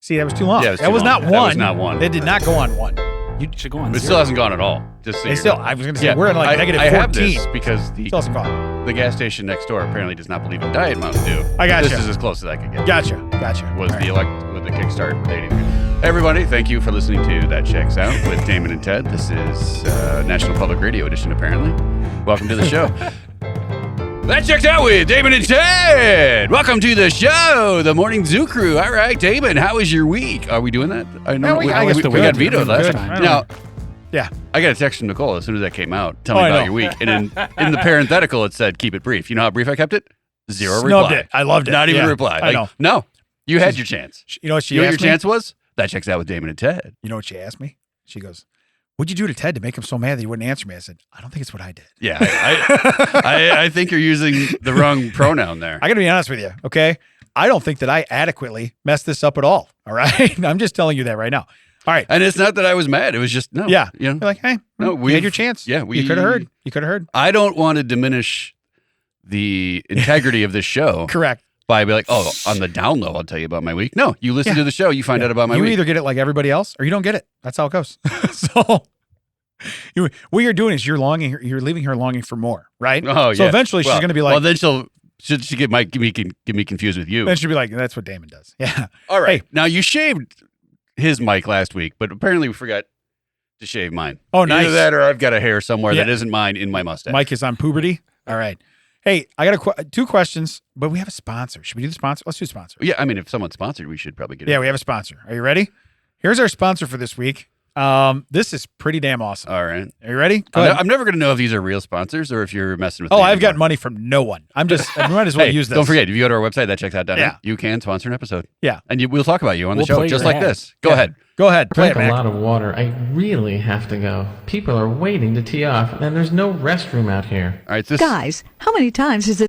See, that was too long. Yeah, it was that too was long. not one. That was not one. They did not go on one. You should go on It zero. still hasn't gone at all. Just so They you still, know. I was going to say, we're at like negative 14. I have this because the Still hasn't gone. gas station next door apparently does not believe in Diet Mountain Dew. I gotcha. This is as close as I could get. Gotcha. Was All the right. with the Kickstart dating. Everybody, thank you for listening to That Checks Out with Damon and Ted. This is National Public Radio edition, apparently. Welcome to the show. That Checks Out with Damon and Ted. Welcome to the show, the Morning Zoo Crew. All right, Damon, how was your week? Are we doing that? I know I guess we we're got good. vetoed We're last good. time. Now, Yeah. I got a text from Nicole as soon as that came out. Tell me Oh, I about know. your week. And in the parenthetical, it said, keep it brief. You know how brief I kept it? Zero Snubbed reply. it. I loved it. Not even Yeah, a reply. I know. No, you had your chance. You know what she You know what your asked me? chance was? That Checks Out with Damon and Ted. You know what she asked me? She goes, what'd you do to Ted to make him so mad that he wouldn't answer me? I said, I don't think it's what I did. Yeah, I think you're using the wrong pronoun there. I got to be honest with you, okay? I don't think that I adequately messed this up at all, right? I'm just telling you that right now. All right. And it's not that I was mad. It was just, no. Yeah. You know, You're like, hey, No, you had your chance. yeah, You could have heard. You could have heard. I don't want to diminish the integrity of this show Correct. by be like, oh, on the down low, I'll tell you about my week. No, you listen Yeah. to the show, you find out about my You week. either get it like everybody else or you don't get it. That's how it goes. So what you're doing is you're leaving her longing for more, right? Oh, So yeah. eventually she's Well, going to be like, well, then she get me confused with you. then she'll be like, that's what Damon does. Yeah. All right. Hey. Now you shaved his mic last week, but apparently we forgot to shave mine. Oh, nice. Either that or I've got a hair somewhere Yeah. that isn't mine in my mustache. Mike is on puberty. All right. Hey, I got two questions, but we have a sponsor. Should we do the sponsor? Let's do sponsor. Yeah, I mean, if someone's sponsored, we should probably get it. Yeah, we have a sponsor. Are you ready? Here's our sponsor for this week. This is pretty damn awesome. All right. Are you ready? Go ahead. I'm never going to know if these are real sponsors or if you're messing with Oh, me I've got anymore. money from no one. I might as well Hey, use this. don't forget, if you go to our website, thatchecksout.net, Yeah. you can sponsor an episode. Yeah. And we'll talk about you on the We'll show, play just your like ad. this. Go Yeah. ahead. Go ahead. Play Drank it, a Mac. lot of water. I really have to go. People are waiting to tee off, and there's no restroom out here. All right. Guys, how many times is it?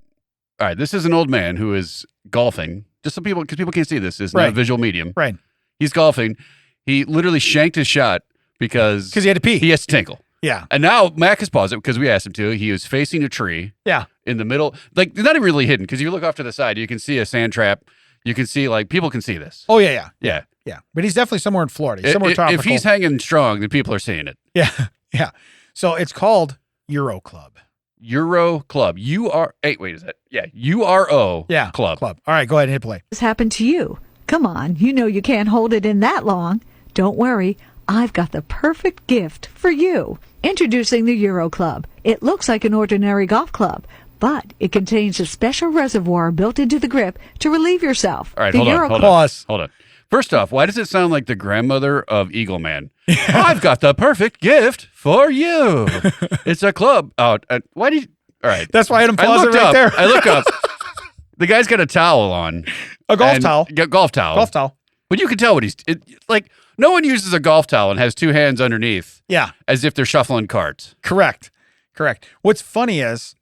All right. This is an old man who is golfing. Just so because people can't see this. It's not a Right. visual medium. Right. He's golfing. He literally shanked his shot because Because he had to pee. he has to tinkle. Yeah. And now Mac has paused it because we asked him to. He was facing a tree Yeah. in the middle. Like, it's not even really hidden because you look off to the side, you can see a sand trap. You can see, like, people can see this. Oh, yeah. Yeah. Yeah. But he's definitely somewhere in Florida. He's somewhere If tropical. he's hanging strong, then people are seeing it. Yeah. Yeah. So it's called Euro Club. Euro Club. Wait, is that? Yeah. URO Yeah. Club. All right. Go ahead and hit play. This happened to you? Come on, you know you can't hold it in that long. Don't worry, I've got the perfect gift for you. Introducing the Euro Club. It looks like an ordinary golf club, but it contains a special reservoir built into the grip to relieve yourself. All right, the hold Euro on. Pause. Hold on. First off, why does it sound like the grandmother of Eagle Man? I've got the perfect gift for you. It's a club. Oh, why did you? All right. That's why I had him pause it looked right up. there. I look up. The guy's got a towel on. A golf and- towel. Golf towel. Golf towel. But you can tell what like. No one uses a golf towel and has two hands underneath Yeah. as if they're shuffling cards. Correct. What's funny is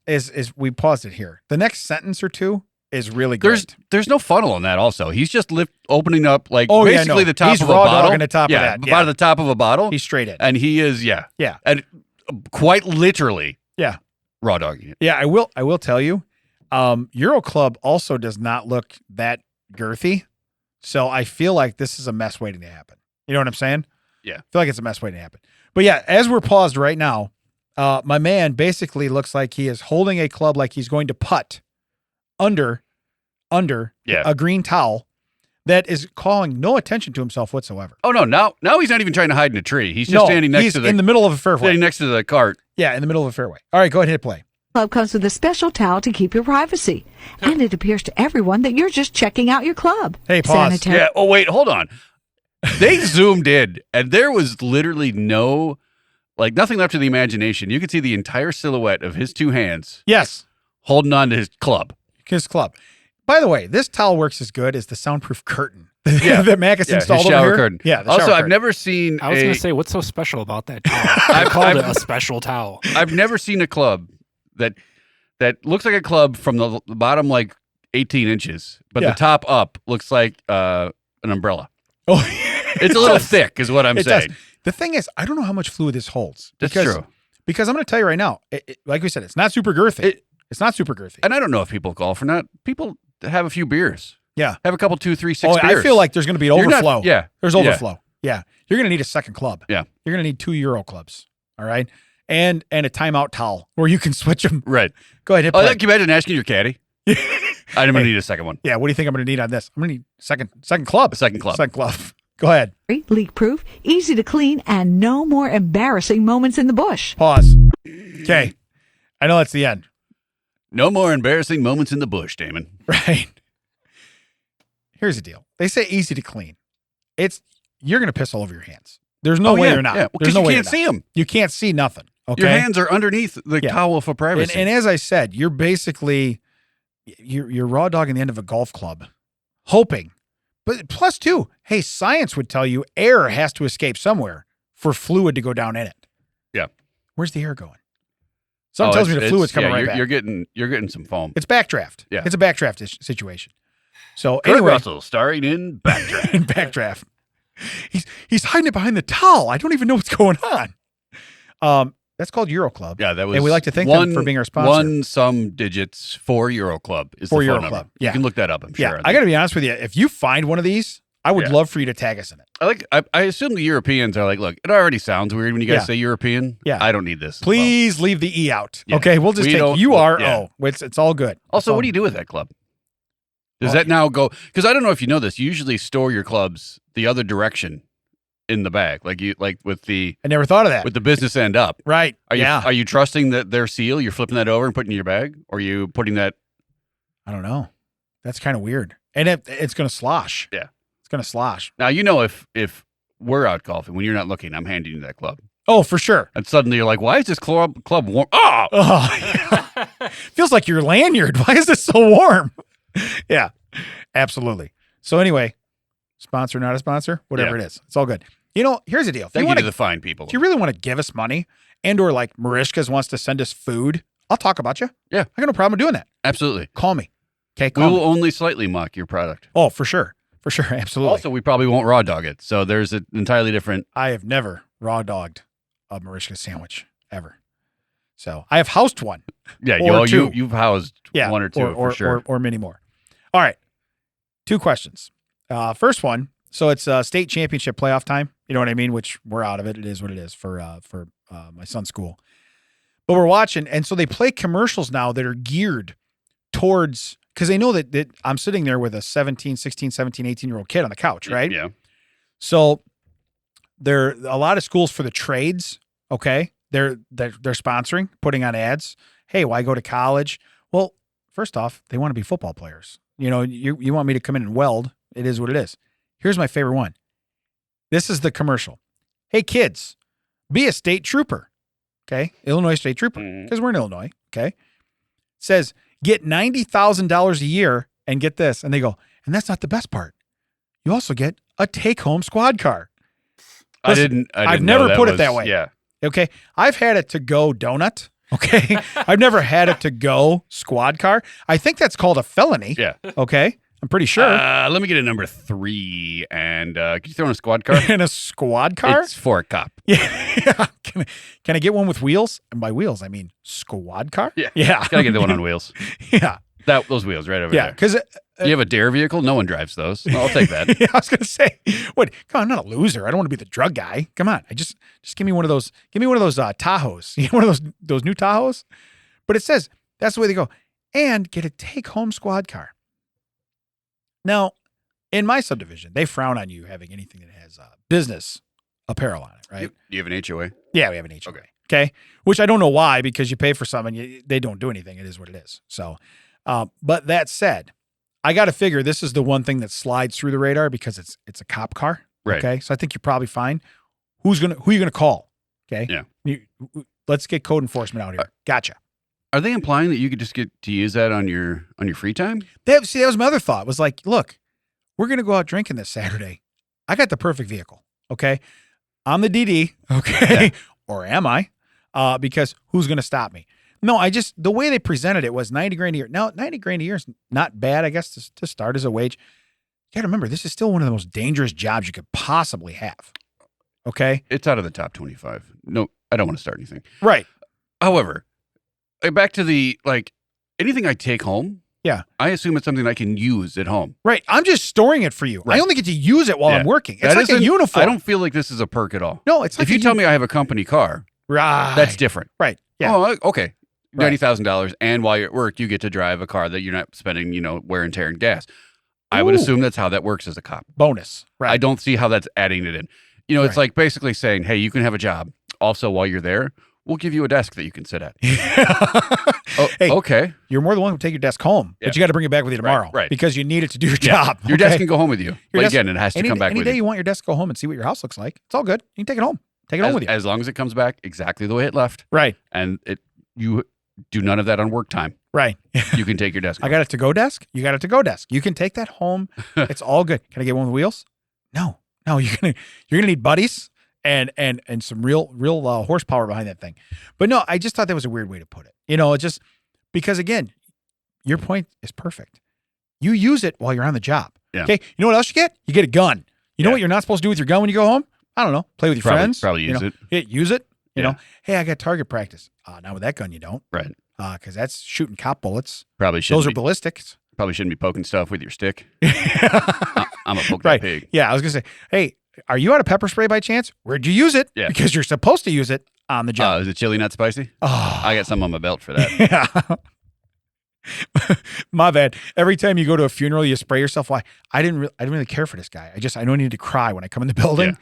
we paused it here. The next sentence or two is really great. There's no funnel in that. Also, he's just opening up like Oh, yeah, basically no. the top He's of a raw bottle. dogging the top of yeah, that. about Yeah. the top of a bottle. He's straight in. And he is, yeah, and quite literally, Yeah. raw dogging it. Yeah, I will tell you, Euro Club also does not look that girthy. So I feel like this is a mess waiting to happen. You know what I'm saying? Yeah. I feel like it's a mess waiting to happen. But yeah, as we're paused right now, my man basically looks like he is holding a club like he's going to putt under Yeah. a green towel that is calling no attention to himself whatsoever. Oh no! Now he's not even trying to hide in a tree. He's just No, standing next he's to in the middle of a fairway. standing next to the cart. Yeah, in the middle of a fairway. All right, go ahead and hit play. Club comes with a special towel to keep your privacy. And it appears to everyone that you're just checking out your club. Hey, pause. Sanitary- Yeah. Oh wait, hold on. They zoomed in, and there was literally nothing left to the imagination. You could see the entire silhouette of his two hands Yes, holding on to his club. his club. By the way, this towel works as good as the soundproof curtain Yeah. that Mac has Yeah, installed his over shower here. curtain. Yeah, the Also, shower I've curtain. never seen. I was going to say, what's so special about that towel? I called it a special towel. I've never seen a club that looks like a club from the bottom like 18 inches, but Yeah. the top up looks like an umbrella. Oh, It's a little thick, is what I'm It saying. does. The thing is, I don't know how much fluid this holds. That's true. Because I'm going to tell you right now, like we said, it's not super girthy. It's not super girthy. And I don't know if people golf or not. People have a few beers. Yeah. Have a couple, 2, 3, 6 Oh, beers. I feel like there's going to be an You're not- overflow. yeah. There's Yeah. overflow. Yeah. You're going to need a second club. Yeah. You're going to need 2 Euro clubs. All right. And a timeout towel where you can switch them. Right. Go ahead. Hit Oh, play. can you imagine asking your caddy? I'm going to need a second one. Yeah. What do you think I'm going to need on this? I'm going to need second club. A second club. Second club. Go ahead. Leak-proof, easy to clean, and no more embarrassing moments in the bush. Pause. Okay. I know that's the end. No more embarrassing moments in the bush, Damon. Right. Here's the deal. They say easy to clean. You're going to piss all over your hands. There's no way you're not. Yeah. Well, There's no way you can't see them. You can't see nothing. Okay. Your hands are underneath the towel for privacy. And as I said, you're basically you're raw dogging the end of a golf club, hoping. But plus two, hey, science would tell you air has to escape somewhere for fluid to go down in it. Yeah. Where's the air going? Something tells me the fluid's coming right back. You're getting some foam. It's backdraft. Yeah. It's a backdraft situation. So Kurt anyway, Russell starring in Backdraft. in backdraft. He's hiding it behind the towel. I don't even know what's going on. That's called Euro Club. Yeah, that was. And we like to thank them for being our sponsor. One some digits for Euro Club is For the Euro phone Club. number. Yeah. You can look that up. I'm sure. Yeah, I got to be honest with you. If you find one of these, I would love for you to tag us in it. I assume the Europeans are like, look, it already sounds weird when you guys Yeah. say European. Yeah. I don't need this. as Please leave the E out. Yeah. Okay, we'll just We take don't- URO. yeah. It's all good. well. Also, what do you do with that club? Does that now go? Because I don't know if you know this. You usually store your clubs the other direction in the bag, like with the I never thought of that. business end up. Right. Are you trusting that their seal? You're flipping that over and putting it in your bag, or are you putting that? I don't know. That's kind of weird. And it's going to slosh. Yeah. It's going to slosh. Now you know if we're out golfing when you're not looking, I'm handing you that club, Oh, for sure. and suddenly you're like, why is this club warm? Oh, Oh, feels like your lanyard. Why is this so warm? Yeah, absolutely. So anyway, sponsor, not a sponsor, whatever Yeah. it is. It's all good. You know, here's the deal. If thank you wanna- to the fine people. If you really want to give us money and or like Marishka's wants to send us food, I'll talk about you. Yeah. I got no problem doing that. Absolutely, Call me. Okay, we call will me. only slightly mock your product. Oh, for sure. For sure. Absolutely. Also, we probably won't raw dog it, so there's an entirely different. I have never raw dogged a Marishka sandwich ever. So I have housed one. Yeah, Or two. you've housed Yeah. one or two for sure. Or many more. All right. 2 questions. First one. So it's state championship playoff time. You know what I mean? Which we're out of it. It is what it is for my son's school. But we're watching. And so they play commercials now that are geared towards, because they know that I'm sitting there with a 17, 16, 17, 18-year-old kid on the couch, right? Yeah. So there are a lot of schools for the trades. Okay. They're sponsoring, putting on ads. Hey, why go to college? Well, first off, they want to be football players. You know, you want me to come in and weld. It is what it is. Here's my favorite one. This is the commercial. Hey, kids, be a state trooper. Okay. Illinois state trooper. Because we're in Illinois. Okay. Says, get $90,000 a year and get this. And they go, and that's not the best part. You also get a take-home squad car. Listen, I've never put it that way. Yeah. Okay. I've had it to go donut. Okay. I've never had it to go squad car. I think that's called a felony. Yeah. Okay. I'm pretty sure. Let me get a number 3, and can you throw in a squad car? And a squad car? It's for a cop. Yeah. Can I get one with wheels? And by wheels, I mean squad car? Yeah. Yeah. Gotta get the one on wheels. Yeah. Those wheels right over Yeah. there. Because You have a dare vehicle? No one drives those. I'll take that. yeah, I was gonna say, what? Come on, I'm not a loser. I don't want to be the drug guy. Come on, just give me one of those. Give me one of those Tahoes. You know, one of those new Tahoes. But it says that's the way they go, and get a take-home squad car. Now, in my subdivision, they frown on you having anything that has business apparel on it, right? You have an HOA? Yeah, we have an HOA. Okay. Which I don't know why, because you pay for something, they don't do anything. It is what it is. So, but that said, I got to figure this is the one thing that slides through the radar because it's a cop car. Right. Okay. So I think you're probably fine. Who are you gonna call? Okay. Yeah. Let's get code enforcement out here. Gotcha. Are they implying that you could just get to use that on your free time? That was my other thought. Was like, look, we're gonna go out drinking this Saturday. I got the perfect vehicle. Okay. I'm the DD. Okay. Yeah. Or am I? Because who's gonna stop me? No, the way they presented it was $90,000 a year. Now, $90,000 a year is not bad, I guess, to start as a wage. You got to remember, this is still one of the most dangerous jobs you could possibly have. Okay. It's out of the top 25. No, I don't want to start anything. Right. However, back to the anything I take home. Yeah. I assume it's something I can use at home. Right. I'm just storing it for you. Right. I only get to use it while Yeah. I'm working. It's That like a isn't- uniform. I don't feel like this is a perk at all. No, it's like if you tell me I have a company car, right. that's different. Right. Yeah. Oh, okay. Right. $90,000, and while you're at work, you get to drive a car that you're not spending, wear and tear and gas. I would Ooh. assume that's how that works as a cop. Bonus. Right. I don't see how that's adding it in. It's Right. like basically saying, hey, you can have a job. Also, while you're there, we'll give you a desk that you can sit at. Oh, Hey, okay. you're more than welcome to take your desk home, Yeah. but you got to bring it back with you tomorrow, right. Because you need it to do your Yeah. job. Your desk can go home with you. But desk- again, it has to come back any with day you. you want your desk to go home and see what your house looks like. It's all good. You can take it home. Take it home with you. As long as it comes back exactly the way it left, Right. and you do none of that on work time, Right. you can take your desk I home. got a to-go desk. You got a to-go desk. You can take that home. It's all good. Can I get one with wheels? No. You're gonna need buddies and some real horsepower behind that thing. But no, I just thought that was a weird way to put it. It just because again, your point is perfect. You use it while you're on the job. Yeah. Okay. You know what else you get? You get a gun. You know Yeah. what you're not supposed to do with your gun when you go home? I don't know. Play with your friends. Probably use it. Yeah, use it. You Yeah. know. Hey, I got target practice. Not with that gun. You don't. Right. Because that's shooting cop bullets. Probably shouldn't Those are be, ballistics. probably shouldn't be poking stuff with your stick. I'm a poke that Right. pig. Yeah, I was gonna say, hey, are you out of pepper spray by chance? Where'd you use it? Yeah. Because you're supposed to use it on the job. Is it chili not spicy? Oh, I got some on my belt for that. yeah. My bad. Every time you go to a funeral, you spray yourself. Why? I didn't really care for this guy. I know I need to cry when I come in the building.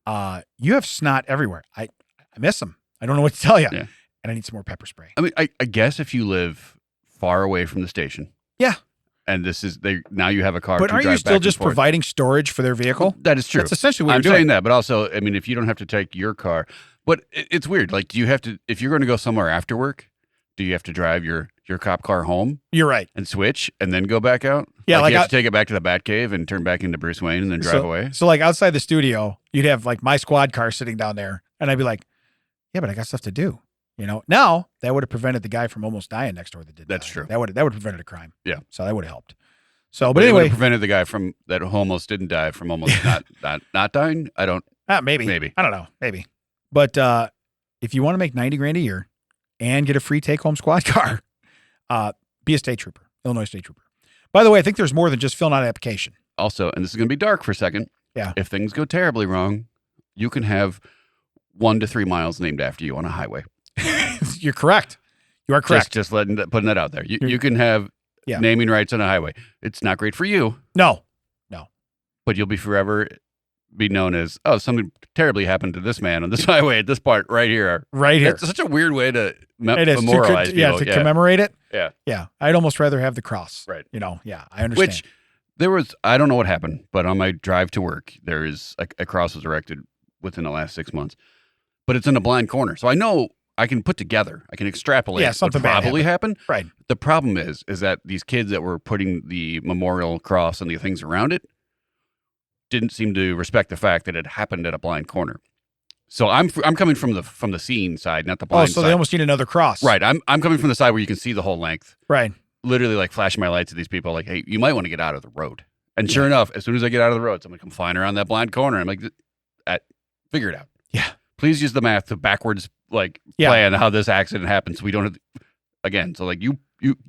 You have snot everywhere. I miss him. I don't know what to tell you. Yeah. And I need some more pepper spray. I mean, I guess if you live far away from the station. Yeah. And now you have a car. But to aren't drive you still back and just forth. providing storage for their vehicle? That is true. That's essentially what I'm you're doing. saying that, but also, I mean, if you don't have to take your car, but it's weird. Like, do you have to, if you're going to go somewhere after work, do you have to drive your cop car home You're right. and switch and then go back out? Yeah, like you like have to take it back to the Batcave and turn back into Bruce Wayne and then drive away. So like outside the studio, you'd have like my squad car sitting down there, and I'd be like, yeah, but I got stuff to do. Now that would have prevented the guy from almost dying next door that did That's die. true. That would have prevented a crime. Yeah. So that would have helped. So, But but it would anyway, have prevented the guy from that almost didn't die from almost not dying. I don't. maybe. I don't know. Maybe. But if you want to make $90,000 a year and get a free take-home squad car, be a state trooper, Illinois state trooper. By the way, I think there's more than just filling out an application. Also, and this is going to be dark for a second. Yeah. If things go terribly wrong, you can have 1 to 3 miles named after you on a highway. You're correct. You are correct. Just putting that out there. You can have Yeah. naming rights on a highway. It's not great for you, No. but you'll be forever be known as, oh, something terribly happened to this man on this highway at this part right here. Right here. It's such a weird way to It is memorialize to, yeah, people. to commemorate it. Yeah. Yeah. I'd almost rather have the cross. Right. Yeah, I understand. Which there was, I don't know what happened, but on my drive to work, there is a cross was erected within the last 6 months, but it's in a blind corner. So I know I can put together, I can extrapolate something what bad probably happened. Right. The problem is that these kids that were putting the memorial cross and the things around it didn't seem to respect the fact that it happened at a blind corner. So I'm coming from the scene side, not the blind so side. they almost need another cross. Right. I'm coming from the side where you can see the whole length. Right. Literally like flashing my lights at these people like, hey, you might want to get out of the road. And sure enough, as soon as I get out of the road, someone come flying around that blind corner. I'm like, figure it out. Yeah. Please use the math to backwards plan how this accident happened so we don't have again. So like you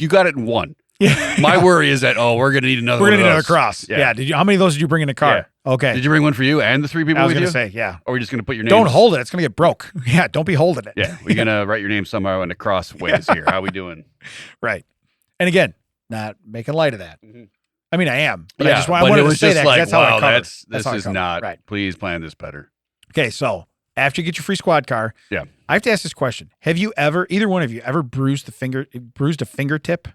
got it in one. Yeah. My worry is that, we're going to need another We're one going to of need another those. cross. Yeah. Yeah. How many of those did you bring in the car? Okay. Did you bring one for you and the 3 people I was with going you? to say, yeah. Or are we just going to put your name? Don't hold it. It's going to get broke. Yeah. Don't be holding it. Yeah. We're going to write your name somehow in the crossways here. How we doing? Right. And again, not making light of that. Mhm. I mean, I am. But Yeah, I wanted it to was say just that 'cause like, that's how I wow, covered. this That's how I is covered. not. Right. Please plan this better. Okay. So after you get your free squad car, Yeah. I have to ask this question. Have you ever, either one of you, ever bruised a fingertip?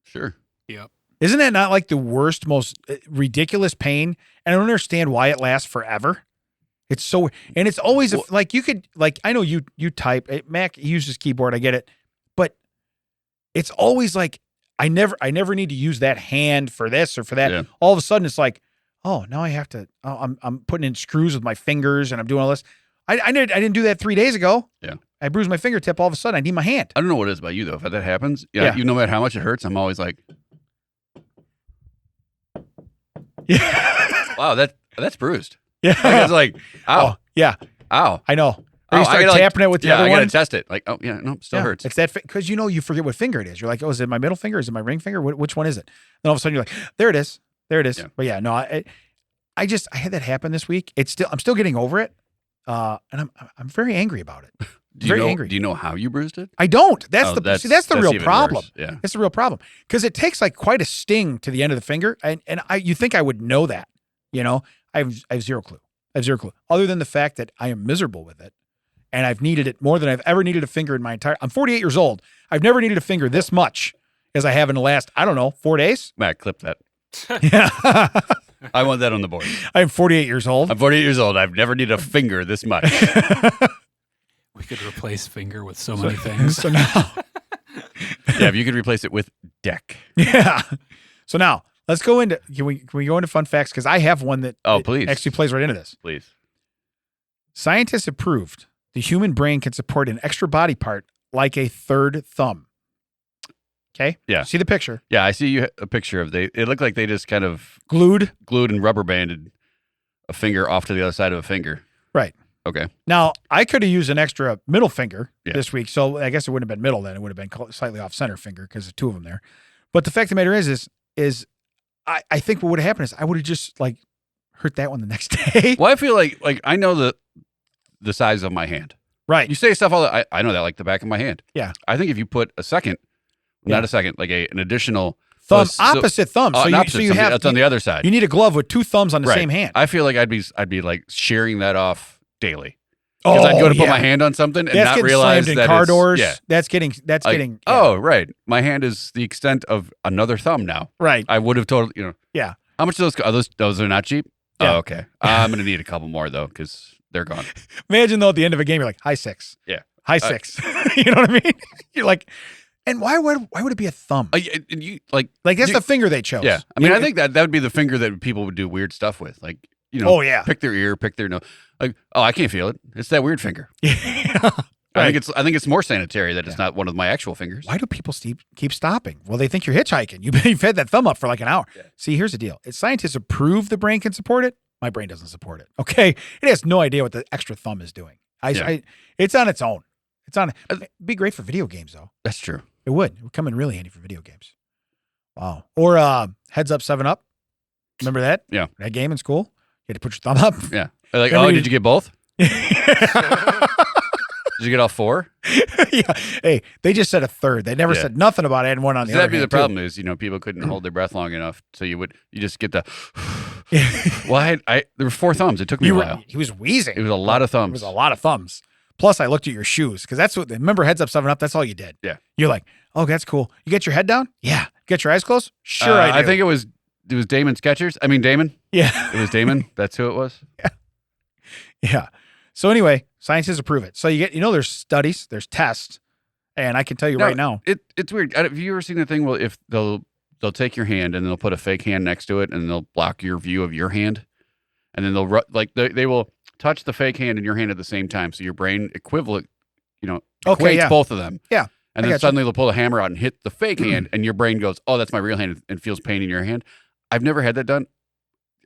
Sure. Yep. Isn't that not like the worst, most ridiculous pain? And I don't understand why it lasts forever. It's so, and it's always like you could, like, I know you type, Mac uses keyboard, I get it, but it's always like, I never need to use that hand for this or for that. Yeah. All of a sudden it's like, oh, now I have to, I'm putting in screws with my fingers and I'm doing all this. I didn't do that 3 days ago. Yeah. I bruised my fingertip. All of a sudden I need my hand. I don't know what it is about you though. If that happens, Yeah. you no matter how much it hurts, I'm always like, Yeah. wow, that's bruised. Yeah. Like, it's like, ow, Oh, yeah. ow. I know. Or you start tapping it with the other one. I gotta test it. Like, oh yeah, no, still hurts. It's that because you forget what finger it is. You're like, oh, is it my middle finger? Is it my ring finger? Which one is it? Then all of a sudden you're like, there it is. Yeah. But yeah, no, I had that happen this week. I'm still getting over it, and I'm very angry about it. Angry. Do you know how you bruised it? I don't. That's the real problem. Worse. Yeah, that's the real problem because it takes like quite a sting to the end of the finger, and you think I would know that? You know, I have zero clue. Other than the fact that I am miserable with it. And I've needed it more than I've ever needed a finger in my I'm 48 years old. I've never needed a finger this much as I have in the last, 4 days. Matt, clip that. Yeah. I want that on the board. I'm 48 years old. I'm 48 years old. I've never needed a finger this much. We could replace finger with so many things. So now. Yeah, if you could replace it with deck. Yeah. So now, let's go into, can we go into fun facts? Because I have one that please. Actually plays right into this. Please. Scientists have proved the human brain can support an extra body part like a third thumb. Okay? Yeah. See the picture? Yeah, I see a picture of it looked like they just kind of glued and rubber banded a finger off to the other side of a finger. Right. Okay. Now, I could have used an extra middle finger this week, so I guess it wouldn't have been middle then. It would have been slightly off center finger because there's two of them there. But the fact of the matter is I think what would have happened is I would have just like hurt that one the next day. Well, I feel like I know the size of my hand. Right. You say stuff I know that like the back of my hand. Yeah. I think if you put a second, not a second, like an additional thumb, opposite thumb. So you have that's on the other side. You need a glove with two thumbs on the same hand. I feel like I'd be like sharing that off daily. Because I'd go to put my hand on something and not realize that car doors. Yeah. That's getting. Oh, right. My hand is the extent of another thumb now. Right. I would have told Yeah. How much do those are not cheap? Yeah. Oh, okay. I'm gonna need a couple more though because they're gone. Imagine though at the end of a game you're like high six. Yeah. High six. You know what I mean? You're like, and why would it be a thumb? And you like that's the finger they chose. Yeah. I mean, I think that would be the finger that people would do weird stuff with, like. Oh yeah. Pick their ear, pick their nose. Like, oh, I can't feel it. It's that weird finger. Yeah. I think it's more sanitary that it's not one of my actual fingers. Why do people keep stopping? Well, they think you're hitchhiking. You've had that thumb up for like an hour. Yeah. See, here's the deal. Scientists have proved the brain can support it. My brain doesn't support it. Okay, it has no idea what the extra thumb is doing. It's on its own. It'd be great for video games though. That's true. It would come in really handy for video games. Wow. Or Heads Up 7 Up. Remember that? Yeah. That game in school. You had to put your thumb up. Yeah. Like, did you get both? Did you get all four? Yeah. Hey, they just said a third. They never said nothing about adding one on the other. That'd be the problem is, people couldn't hold their breath long enough. So you just get the, well, there were 4 thumbs. It took me a while. He was wheezing. It was a lot of thumbs. It was a lot of thumbs. Plus I looked at your shoes because remember Heads Up 7 Up? That's all you did. Yeah. You're like, oh, that's cool. You get your head down? Yeah. Get your eyes closed? Sure I do. I think it was Damon Skechers. I mean, Damon. Yeah. It was Damon. That's who it was. Yeah. Yeah. So anyway, scientists approve it. So you get, there's studies, there's tests, and I can tell you right now. It's weird. Have you ever seen the thing where if they'll take your hand and they'll put a fake hand next to it and they'll block your view of your hand, and then they will touch the fake hand and your hand at the same time, so your brain equivalent, equates both of them. Yeah. And then suddenly they'll pull a hammer out and hit the fake hand, and your brain goes, "Oh, that's my real hand," and feels pain in your hand. I've never had that done.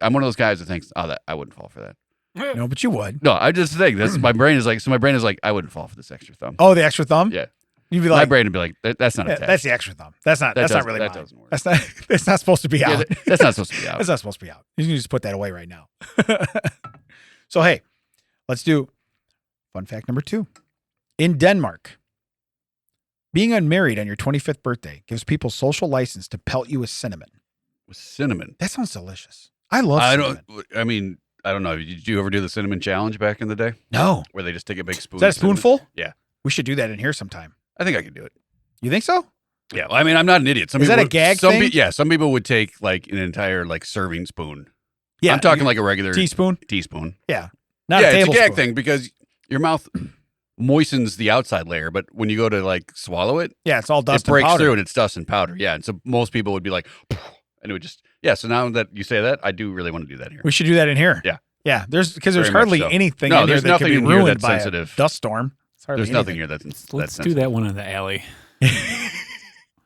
I'm one of those guys that thinks, "Oh, that I wouldn't fall for that." No, but you would. No, I just think that's my brain is like. So my brain is like, I wouldn't fall for this extra thumb. Oh, the extra thumb? Yeah. You'd be like, my brain would be like, that's not a test. That's the extra thumb. That's not really that mine. doesn't work. That's not supposed to be out. That's not supposed to be out. That's not supposed to be out. You can just put that away right now. So hey, let's do fun fact number 2. In Denmark, being unmarried on your 25th birthday gives people social license to pelt you with cinnamon. With cinnamon? That sounds delicious. I love cinnamon. I don't know. Did you ever do the cinnamon challenge back in the day? No. Where they just take a big spoon. Is that a spoonful? Yeah. We should do that in here sometime. I think I can do it. You think so? Yeah. Well, I mean, I'm not an idiot. Is that a gag thing? Some people would take like an entire serving spoon. Yeah. I'm talking like a regular teaspoon. Yeah. Not a tablespoon. It's a gag thing because your mouth moistens the outside layer, but when you go to swallow it, it's all dust. It breaks and powder. through and it's dust and powder. Yeah. And so most people would be like, and it would just So now that you say that, I do really want to do that here. We should do that in here. Yeah. Yeah. There's hardly anything in here that can be ruined by a dust storm. There's nothing here that's Let's do that one in the alley.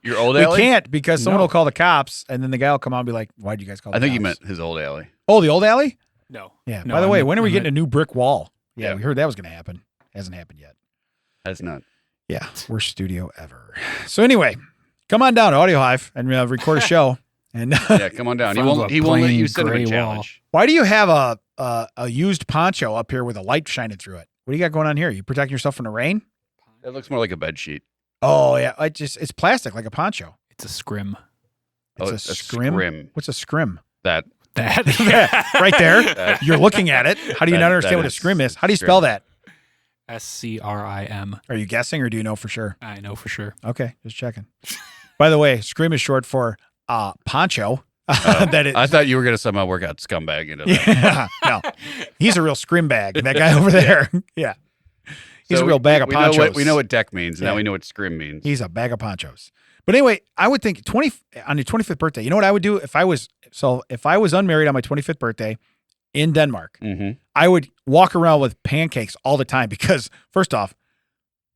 Your old alley? We can't because someone will call the cops and then the guy will come out and be like, why'd you guys call the cops? I think you meant his old alley. Oh, the old alley? No. Yeah. No, By the way, when are we getting a new brick wall? Yeah, Yeah. we heard that was going to happen. Hasn't happened yet. Has not. Yeah, worst studio ever. So anyway, come on down to Audio Hive and record a show. And Yeah, come on down. He Front of won't. a He won't let plain you cinnamon gray wall. challenge. why do you have a used poncho up here with a light shining through it? What do you got going on here? You protecting yourself from the rain? It looks more like a bed sheet. Oh yeah, it's plastic like a poncho. It's a scrim. It's a scrim. What's a scrim? That. That. Right there. That- You're looking at it. How do you That- not understand that what a is scrim is? How do you scrim. spell that? SCRIM. Are you guessing or do you know for sure? I know for sure. Okay, just checking. By the way, scrim is short for poncho. That is, I thought you were going to somehow work out scumbag into that. yeah, no, he's a real scrim bag. That guy over there. Yeah, he's So a real bag of we ponchos. we know what deck means. Yeah. Now we know what scrim means. He's a bag of ponchos. But anyway, I would think on your 25th birthday. You know what I would do if I was unmarried on my 25th birthday in Denmark? Mm-hmm. I would walk around with pancakes all the time because first off,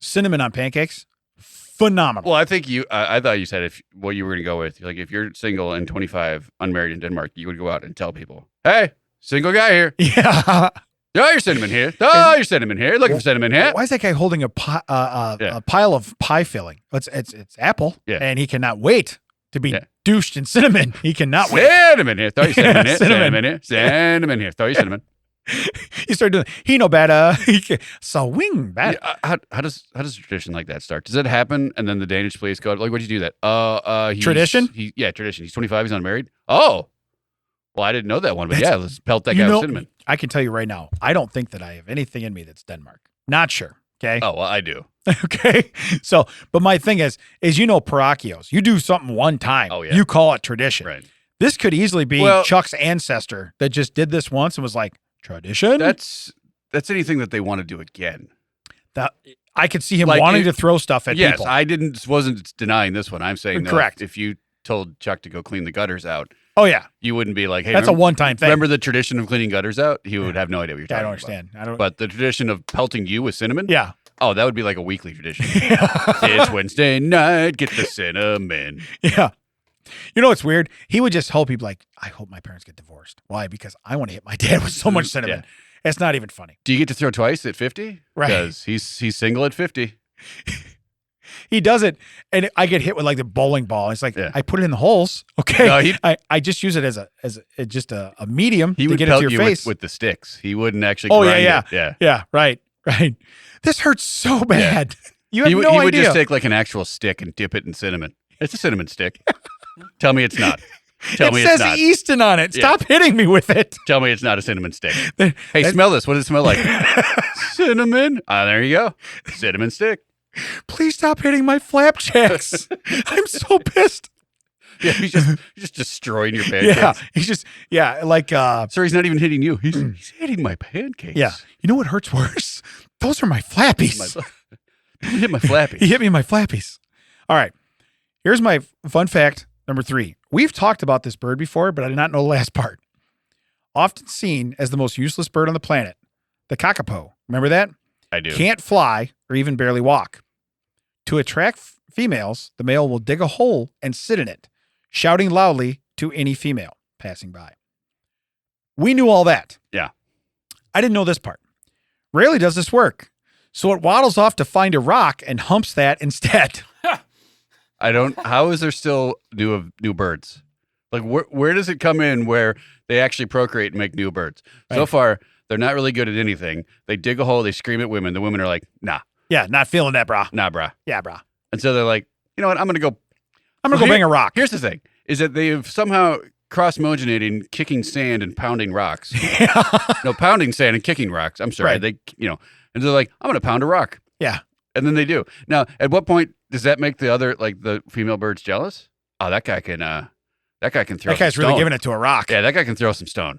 cinnamon on pancakes, phenomenal. Well, I think I thought you said if what you were going to go with, like if you're single and 25, unmarried in Denmark, you would go out and tell people, "Hey, single guy here. Yeah. Oh, your cinnamon here. Oh, your cinnamon here. Looking for cinnamon here." Why is that guy holding a pile of pie filling? It's apple, Yeah. and he cannot wait to be Yeah. douched in cinnamon. He cannot wait. Cinnamon here. Throw your cinnamon here. Cinnamon. Cinnamon here. Cinnamon here. Throw your cinnamon. You start doing. He no better. So wing bad. Yeah, how does a tradition like that start? Does it happen and then the Danish police go like, "What'd you do that?" Tradition? Tradition. He's 25. He's unmarried. Oh, well, I didn't know that one, but yeah, let's pelt that guy with cinnamon. I can tell you right now, I don't think that I have anything in me that's Denmark. Not sure. Okay. Oh well, I do. Okay. So, but my thing is parochios. You do something one time. Oh, yeah. You call it tradition. Right. This could easily be Well- Chuck's ancestor that just did this once and was like, tradition? That's anything that they want to do again. That I could see him Like wanting it- to throw stuff at Yes, people. I wasn't denying this one. I'm saying though, Correct. If you told Chuck to go clean the gutters out, Oh yeah. you wouldn't be like, "Hey, That's a one-time thing. remember the tradition of cleaning gutters out?" He would have no idea what you're Yeah, I talking don't about. understand. I don't. But the tradition of pelting you with cinnamon? yeah. Oh, that would be like a weekly tradition. It's Wednesday night, get the cinnamon. Yeah. You know what's weird? He would just hope he'd be like, I hope my parents get divorced. Why? Because I want to hit my dad with so much cinnamon. Yeah. It's not even funny. Do you get to throw twice at 50? Right. Because he's single at 50. He does it, and I get hit with like the bowling ball. It's like Yeah. I put it in the holes. Okay, No, I just use it as just a medium He to would get it pelt to your you face. with the sticks. He wouldn't actually Oh, grind yeah, it. Yeah. yeah, right. This hurts so bad. You have He no would idea. just take like an actual stick and dip it in cinnamon. It's a cinnamon stick. Tell me it's not. Tell me it it's says not. Easton on it. Yeah. Stop hitting me with it. Tell me it's not a cinnamon stick. Hey, That- smell this. What does it smell like? Cinnamon. Ah, there you go. Cinnamon stick. Please stop hitting my flapjacks. I'm so pissed. Yeah, he's just destroying your pancakes. Yeah, he's just like Sir, he's not even hitting you. He's hitting my pancakes. yeah. You know what hurts worse? Those are my flappies. Don't hit my flappy. He hit me in my flappies. All right. Here's my fun fact number 3. We've talked about this bird before, but I did not know the last part. Often seen as the most useless bird on the planet, the kakapo. Remember that? I do. Can't fly or even barely walk. To attract females, the male will dig a hole and sit in it, shouting loudly to any female passing by. We knew all that. Yeah. I didn't know this part. Rarely does this work. So it waddles off to find a rock and humps that instead. How is there still new birds? Like where does it come in where they actually procreate and make new birds? So Right. far, they're not really good at anything. They dig a hole, they scream at women. The women are like, nah, Yeah, not feeling that, brah. brah. Yeah, brah. And so they're like, you know what? I'm going to go. I'm going to go bang a rock. Here's the thing, is that they've somehow cross-mogenating kicking sand and pounding rocks. No, pounding sand and kicking rocks. I'm sorry. Right. And they're like, I'm going to pound a rock. Yeah. And then they do. Now, at what point does that make the other, like the female birds jealous? Oh, that guy can throw That some guy's really stone. giving it to a rock. Yeah, that guy can throw some stone.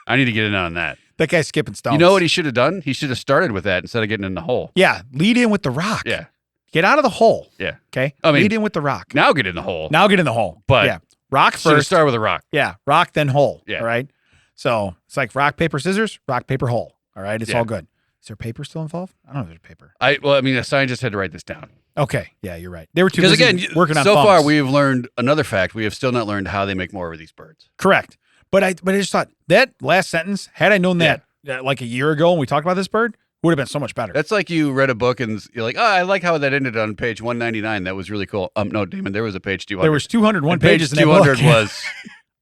I need to get in on that. That guy's skipping stones. You know what he should have done? He should have started with that instead of getting in the hole. Yeah, lead in with the rock. Yeah. Get out of the hole. Yeah. Okay? I mean- lead in with the rock. Now get in the hole. Now get in the hole. But yeah. Rock Should have first. started with a rock. Yeah. Rock, then hole. Yeah. All right. So it's like rock, paper, scissors, rock, paper, hole. All right. It's Yeah. all good. Is there paper still involved? I don't know if there's paper. A scientist had to write this down. Okay. Yeah, you're right. They were too Because busy again, working on so thumbs. far we've learned another fact. We have still not learned how they make more of these birds. Correct. But I just thought that last sentence, had I known that like a year ago when we talked about this bird, Would have been so much better. That's like you read a book and you're like, oh, I like how that ended on page 199. That was really cool. No, Damon, there was a page 200. There was 201 and pages page in that 200 book. was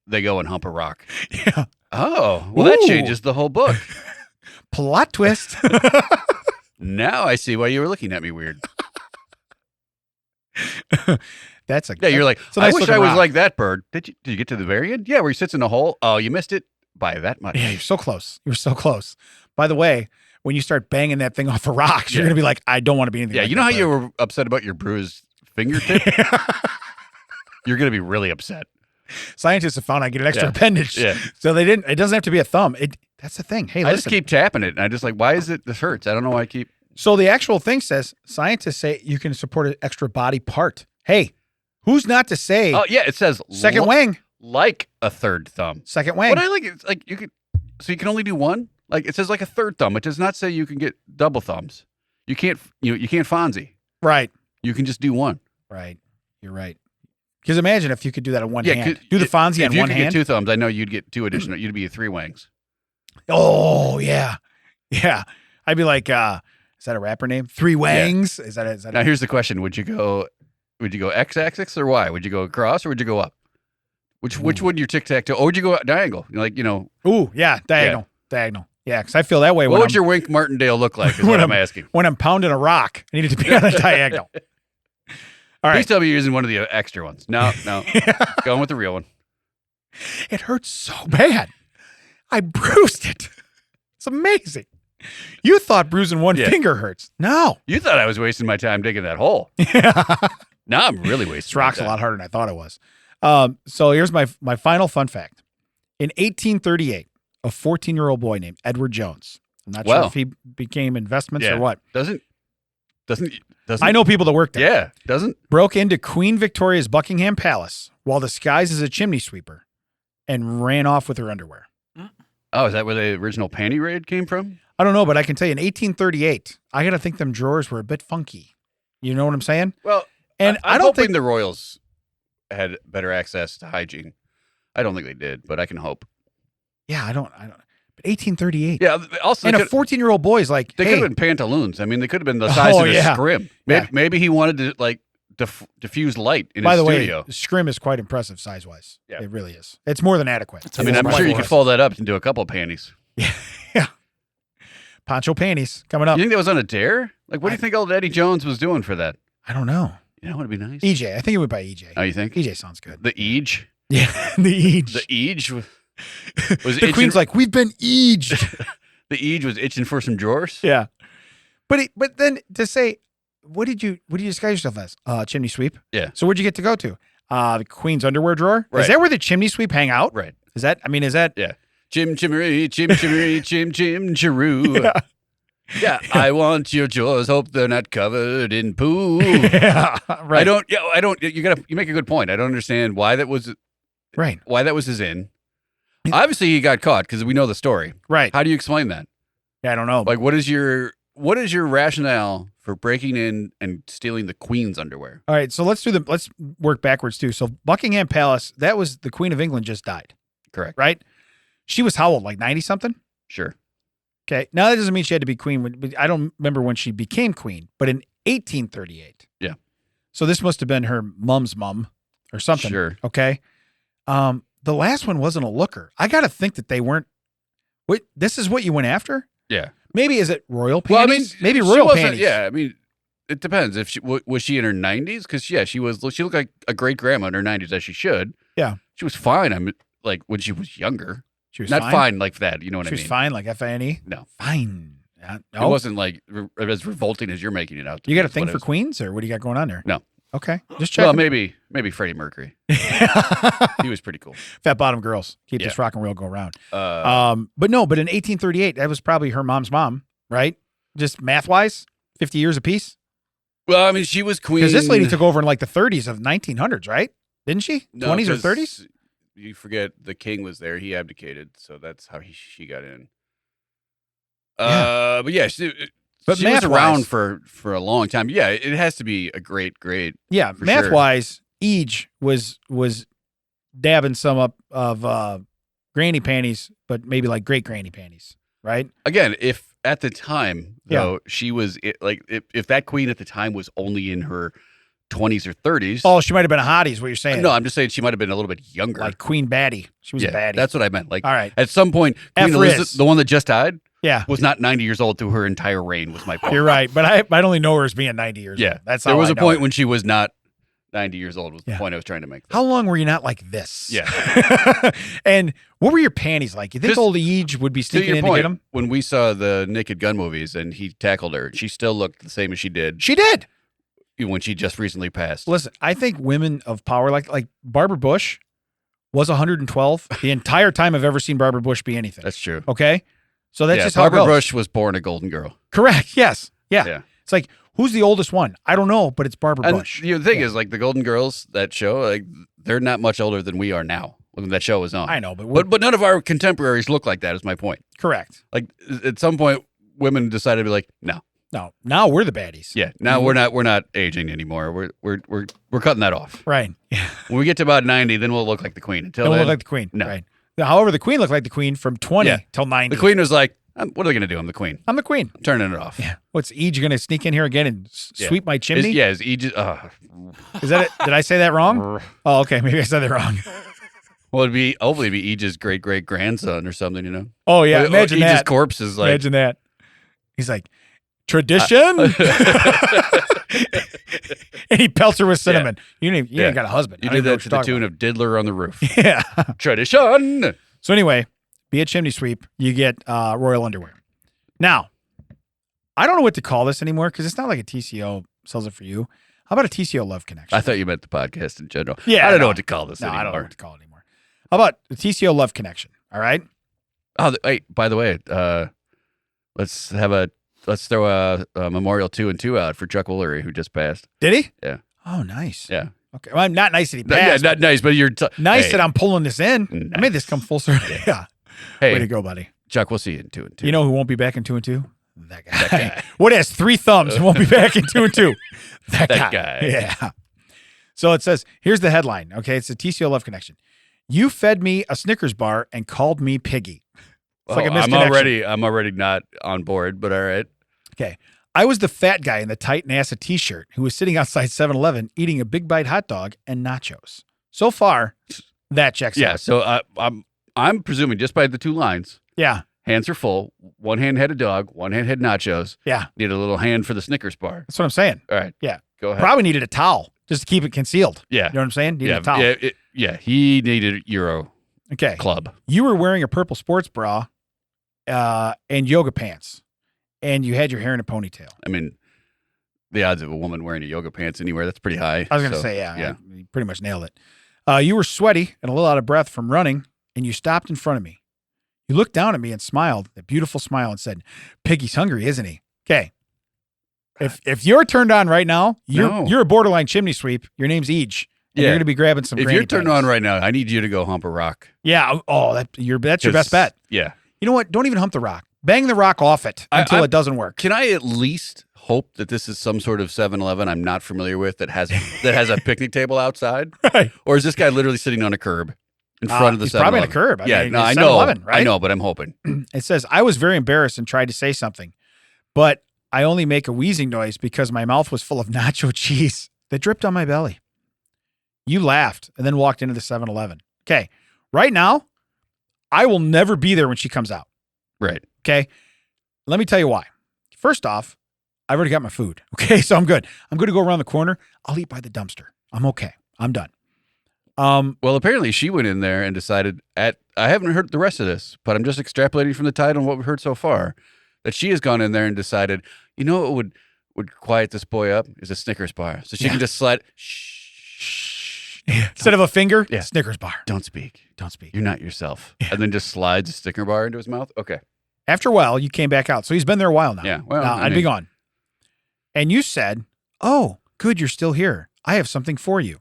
they go and hump a rock. Yeah. Oh, well, that Ooh. changes the whole book. Plot twist. Now I see why you were looking at me weird. That's a Yeah, you're like, it's a I nice wish looking I was rock. like that bird. Did you get to the very end? Yeah, where he sits in a hole. Oh, you missed it by that much. Yeah, you're so close. You're so close. By the way, when you start banging that thing off a rock, you're Yeah. going to be like, I don't want to be anything Yeah, like you know that how you bird. were upset about your bruised fingertip? You're going to be really upset. Scientists have found I get an extra Yeah. appendage. Yeah. So they didn't, it doesn't have to be a thumb. That's the thing. Hey, I listen. just keep tapping it, and I just like, why is it this hurts? I don't know why I keep. So the actual thing says scientists say you can support an extra body part. Hey, who's not to say Oh yeah, it says second wing, like a third thumb. second wing? What I like is like you could, so you can only do one. Like it says like a third thumb. It does not say you can get double thumbs. You can't Fonzie. Right. You can just do one. Right. You're right. Because imagine if you could do that on one Yeah, hand. 'cause Do the Fonzie if on you one could hand. get two thumbs, I know you'd get two additional. You'd be three wings. Oh, yeah. Yeah. I'd be like, is that a rapper name? Three Wangs? Is that Now here's the question: Would you go x-axis or y? Would you go across or would you go up? Which would your tic-tac-toe? Or would you go diagonal? Like Ooh, yeah. Diagonal. Diagonal. Yeah, because I feel that way what when would your Wink Martindale look like? Is when what I'm I'm- asking. when I'm pounding a rock. I need it to be on a diagonal. All Please right. tell me you're using one of the extra ones. No, going with the real one. It hurts so bad. I bruised it. It's amazing. You thought bruising one Yeah. finger hurts. No. You thought I was wasting my time digging that hole. Now I'm really wasting. This rock's a lot harder than I thought it was. So here's my final fun fact. In 1838, a 14-year-old boy named Edward Jones. I'm not sure Wow. if he became investments Yeah. or what. Doesn't. I know people that worked there. Yeah, doesn't. Broke into Queen Victoria's Buckingham Palace while disguised as a chimney sweeper and ran off with her underwear. Oh, is that where the original panty raid came from? I don't know, but I can tell you in 1838, I got to think them drawers were a bit funky. You know what I'm saying? Well, And I'm I don't hoping think the royals had better access to hygiene. I don't think they did, but I can hope. Yeah, I don't. But 1838. Yeah. Also, And they a 14-year-old boy is like, could hey, have been pantaloons. I mean, they could have been the size Oh, of a yeah. scrim. Yeah. Maybe he wanted to like diffuse light in by his the studio. way, scrim is quite impressive size-wise. Yeah. It really is. It's more than adequate. It's I mean, It's I'm much sure you more. could fold that up into a couple of panties. Yeah. Poncho panties coming up. You think that was on a dare? Like, what do you think old Eddie Jones was doing for that? I don't know. You know, would be nice. EJ. I think it went by EJ. Oh, you think? EJ sounds good. The Eage? Yeah, the Eej. The Eage was The itching. Queen's like, we've been Eeged. The Eage was itching for some drawers? Yeah. But then to say, what did you disguise yourself as? Chimney sweep. Yeah. So where'd you get to go to? The Queen's underwear drawer. Right. Is that where the chimney sweep hang out? Right. Is that? Yeah. Chim chimmery, chim chimmery, chim chim chiroo. Yeah. Yeah, I want your drawers. Hope they're not covered in poo. Yeah. Right. I don't. You make a good point. I don't understand why that was Right. his in. Obviously, he got caught because we know the story. Right. How do you explain that? Yeah, I don't know. Like, what is your rationale for breaking in and stealing the Queen's underwear? All right. So let's work backwards too. So Buckingham Palace, that was the Queen of England just died, Correct. right? She was how old? Like 90 something? Sure. Okay. Now that doesn't mean she had to be queen. I don't remember when she became queen, but in 1838. Yeah. So this must have been her mom's mom or something. Sure. Okay. The last one wasn't a looker. I got to think that they weren't. Wait, this is what you went after? Yeah. Maybe is it royal Well, I mean, panties? Maybe she royal wasn't- panties. Yeah, I mean, it depends. If she was she in her 90s? Because she looked like a great grandma in her 90s, as she should. Yeah. She was fine. I mean, like when she was younger, She was not fine. fine like that. You know what She I was mean? fine, like FINE. No, Fine. it No. wasn't like as revolting as you're making it out. You got a That's thing what it for is. queens, or what do you got going on there? No. Okay. Just Well, checking. maybe Freddie Mercury. He was pretty cool. Fat bottom girls. Keep Yeah. this rock and roll go around. Uh, But in 1838, that was probably her mom's mom, right? Just math wise, 50 years apiece. well, I mean, she was queen. Because this lady took over in like the 30s of 1900s, right? Didn't she? No, 20s or 'cause 30s? You forget the king was there. He abdicated, so that's how she got in. Yeah. But yeah, But she was math-wise- around for a long time. Yeah, it has to be a great. Yeah, for math sure. wise, Eej was dabbing some up of granny panties, but maybe like great granny panties, right? Again, if at the time, though, she was like, if that queen at the time was only in her 20s or 30s. Oh, she might have been a hottie, is what you're saying. No, I'm just saying she might have been a little bit younger. Like Queen Baddie. She was a baddie. That's what I meant. Like, all right. At some point, Queen Elizabeth, the one that just died, was not 90 years old through her entire reign, was my point. You're right. But I only know her as being 90 years old. That's there how was I a know point her. when she was not 90 years old, was the point I was trying to make. How long were you not like this? Yeah. And what were your panties like? You think old Ege would be sneaking in to get them? When we saw the Naked Gun movies and he tackled her, she still looked the same as she did. She did. When she just recently passed. Listen, I think women of power, like Barbara Bush, was 112 the entire time I've ever seen Barbara Bush be anything. That's true. Okay? So that's just how Barbara it goes. Bush was born a golden girl. Correct. Yes. Yeah. Yeah. It's like, who's the oldest one? I don't know, but it's Barbara Bush. The thing is, like, the Golden Girls, that show, like, they're not much older than we are now when that show was on. I know, but none of our contemporaries look like that, is my point. Correct. Like, at some point, women decided to be like, no. No, now we're the baddies. Yeah, now we're not aging anymore. We're cutting that off. Right. Yeah. When we get to about 90, then we'll look like the queen. Until then, we'll look like the queen. No. Right. However, the queen looked like the queen from 20 till 90. The queen was like, what are they going to do? I'm the queen. I'm the queen. I'm turning it off. Yeah. What's Ege going to sneak in here again and sweep my chimney? Is Ege? Is that it? Did I say that wrong? Oh, okay. Maybe I said that wrong. Well, hopefully it'd be Ege's great grandson or something, you know? Oh yeah, imagine that. Ege's corpse is like. Imagine that. He's like, tradition. And he pelts her with cinnamon. You ain't got a husband. You did that to the tune of Diddler on the Roof. Yeah. Tradition. So anyway, be a chimney sweep, you get royal underwear. Now, I don't know what to call this anymore because it's not like a TCO sells it for you. How about a TCO love connection? I thought you meant the podcast in general. Yeah. I don't know what to call this anymore. I don't know what to call it anymore. How about the TCO love connection? All right. Oh, wait, by the way, let's throw a Memorial 2 and 2 out for Chuck Woolery, who just passed. Did he? Yeah. Oh, nice. Yeah. Okay. Well, I'm not nice that he passed. Yeah, not nice, but you're nice that I'm pulling this in. Nice. I made this come full circle. Yeah. Hey, way to go, buddy. Chuck, we'll see you in 2 and 2. You know who won't be back in 2 and 2? That guy. What has 3 thumbs and won't be back in 2 and 2? That guy. Yeah. So it says, here's the headline. Okay. It's a TCO love connection. You fed me a Snickers bar and called me piggy. It's like a misconnection. I'm already not on board, but all right. Okay. I was the fat guy in the tight NASA t-shirt who was sitting outside 7-Eleven eating a big bite hot dog and nachos. So far, that checks out. Yeah. So I'm presuming just by the 2 lines. Yeah. Hands are full. One hand had a dog. One hand had nachos. Yeah. Need a little hand for the Snickers bar. That's what I'm saying. All right. Yeah. Go ahead. Probably needed a towel just to keep it concealed. Yeah. You know what I'm saying? Needed a towel. Yeah. He needed Euro Okay. Club. You were wearing a purple sports bra and yoga pants, and you had your hair in a ponytail. I mean, the odds of a woman wearing a yoga pants anywhere, that's pretty high. I was going to say, yeah. You pretty much nailed it. You were sweaty and a little out of breath from running, and you stopped in front of me. You looked down at me and smiled, a beautiful smile, and said, Piggy's hungry, isn't he? Okay. If you're turned on right now, you're a borderline chimney sweep. Your name's Ege. And you're going to be grabbing some If granny you're turned panties. on right now, I need you to go hump a rock. Yeah. Oh, that's your best bet. Yeah. You know what? Don't even hump the rock. Bang the rock off it until it doesn't work. Can I at least hope that this is some sort of 7-Eleven I'm not familiar with that has a picnic table outside? Right. Or is this guy literally sitting on a curb in front of the 7-Eleven? He's probably on a curb. I know. Right? I know, but I'm hoping. It says, I was very embarrassed and tried to say something, but I only make a wheezing noise because my mouth was full of nacho cheese that dripped on my belly. You laughed and then walked into the 7-Eleven. Okay. Right now, I will never be there when she comes out. Right. Okay. Let me tell you why. First off, I've already got my food. Okay. So I'm good. I'm going to go around the corner. I'll eat by the dumpster. I'm okay. I'm done. Well, apparently she went in there and decided I haven't heard the rest of this, but I'm just extrapolating from the title and what we've heard so far, that she has gone in there and decided, you know what would quiet this boy up is a Snickers bar. So she can just slide, shh. Instead of a finger, Snickers bar. Don't speak. Don't speak. You're not yourself. Yeah. And then just slides a Snicker bar into his mouth. Okay. After a while, you came back out. So he's been there a while now. Yeah. Well, I'd be gone. And you said, oh, good, you're still here. I have something for you.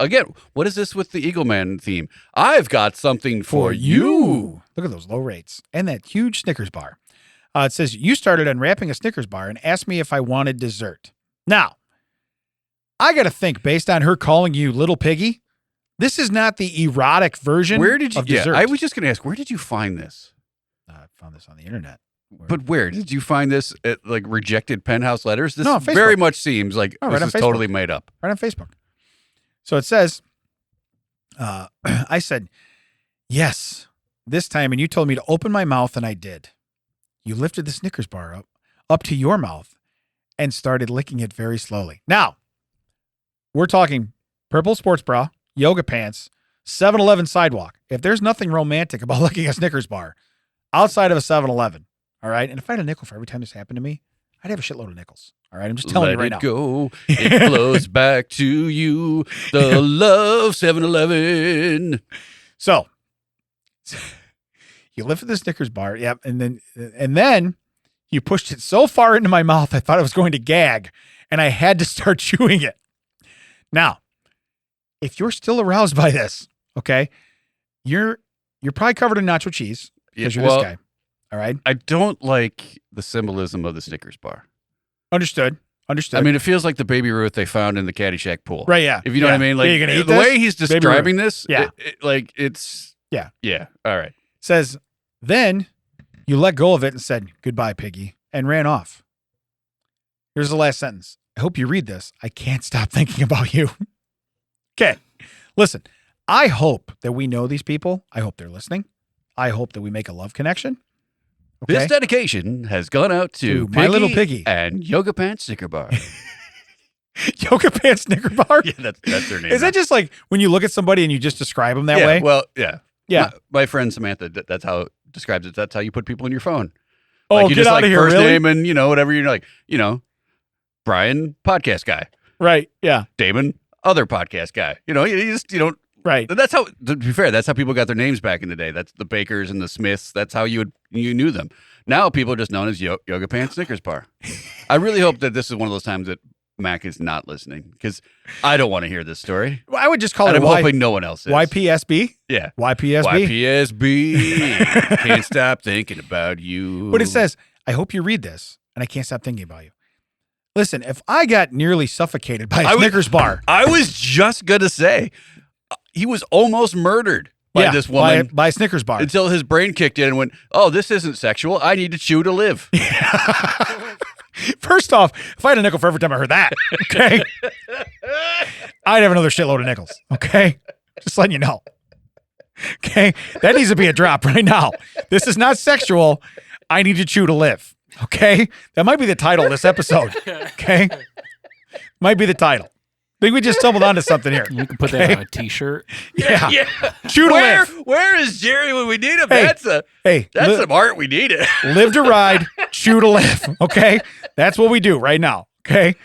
Again, what is this with the Eagle Man theme? I've got something for you. Look at those low rates and that huge Snickers bar. It says, you started unwrapping a Snickers bar and asked me if I wanted dessert. Now, I got to think, based on her calling you Little Piggy, this is not the erotic version of dessert. I was just going to ask, where did you find this? I found this on the internet. But where did you find this at like rejected penthouse letters? This No, Facebook. very much seems like Oh, this right on is Facebook. totally made up. Right on Facebook. So it says, I said, yes, this time, and you told me to open my mouth, and I did. You lifted the Snickers bar up to your mouth and started licking it very slowly. Now, we're talking purple sports bra, yoga pants, 7-Eleven sidewalk. If there's nothing romantic about licking a Snickers bar outside of a 7-Eleven, all right? And if I had a nickel for every time this happened to me, I'd have a shitload of nickels. All right, I'm just telling you right now. Let it go. It flows back to you. The love 7-Eleven. So you lifted the Snickers bar, yep, and then you pushed it so far into my mouth I thought I was going to gag, and I had to start chewing it. Now, if you're still aroused by this, okay, you're probably covered in nacho cheese because you're this guy. All right, I don't like the symbolism of the Snickers bar. Understood. I mean, it feels like the Baby Ruth they found in the Caddyshack pool. Right, yeah. If you know what I mean. Like, you're gonna eat the this? way he's Baby describing Ruth. this, Yeah. it's... Yeah. Yeah, all right. Says, then you let go of it and said, goodbye, piggy, and ran off. Here's the last sentence. I hope you read this. I can't stop thinking about you. Okay. Listen, I hope that we know these people. I hope they're listening. I hope that we make a love connection. Okay. This dedication has gone out to My Little Piggy. and Yoga Pants Snicker Bar. Yoga Pants Snicker Bar? Yeah, that's their name. Is that just like when you look at somebody and you just describe them that way? Well, yeah. Yeah. My friend Samantha, that's how describes it. That's how you put people in your phone. Oh, Like you get just out like of here, first really? name and whatever you're like, Brian, podcast guy. Right. Yeah. Damon, other podcast guy. You don't. Right. That's how. To be fair, that's how people got their names back in the day. That's the Bakers and the Smiths. That's how you knew them. Now people are just known as Yoga Pants Snickers Bar. I really hope that this is one of those times that Mac is not listening because I don't want to hear this story. Well, I would just call And it I'm hoping no one else is. YPSB. Yeah. YPSB. YPSB. Can't stop thinking about you. But it says, I hope you read this, and I can't stop thinking about you. Listen, if I got nearly suffocated by a Snickers bar. I was just going to say, he was almost murdered by this woman. By a Snickers bar. Until his brain kicked in and went, oh, this isn't sexual. I need to chew to live. First off, if I had a nickel for every time I heard that, okay, I'd have another shitload of nickels, okay? Just letting you know. Okay? That needs to be a drop right now. This is not sexual. I need to chew to live, okay? That might be the title of this episode, okay? Might be the title. I think we just stumbled onto something here. You can put that on a t-shirt. Yeah. Yeah. Chew to live. Where is Jerry when we need him? Hey, That's some art we needed. live to ride, chew to live, okay? That's what we do right now, okay?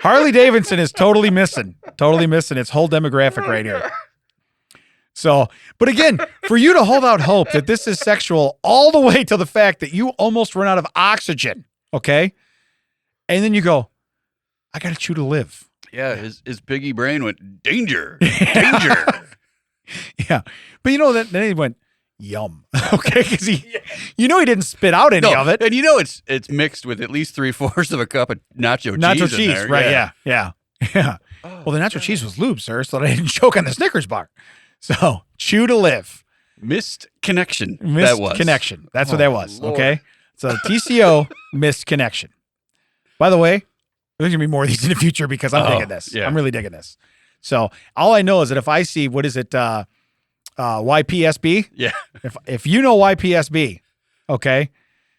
Harley Davidson is totally missing its whole demographic right here. So, but again, for you to hold out hope that this is sexual all the way to the fact that you almost run out of oxygen, okay? And then you go, I got to chew to live. Yeah, his piggy brain went, danger, danger. Yeah. But then he went, yum. Okay? Because he didn't spit out any of it. And it's mixed with at least 3/4 of a cup of nacho cheese. In there. Right? Yeah. Well, the nacho cheese was lube, sir, so that I didn't choke on the Snickers bar. So, chew to live. Missed connection. Missed that was. connection. That's what that was. Lord. Okay? So, TCO, missed connection. By the way, there's going to be more of these in the future because I'm digging this. Yeah. I'm really digging this. So, all I know is that if I see, YPSB? Yeah. If you know YPSB, okay?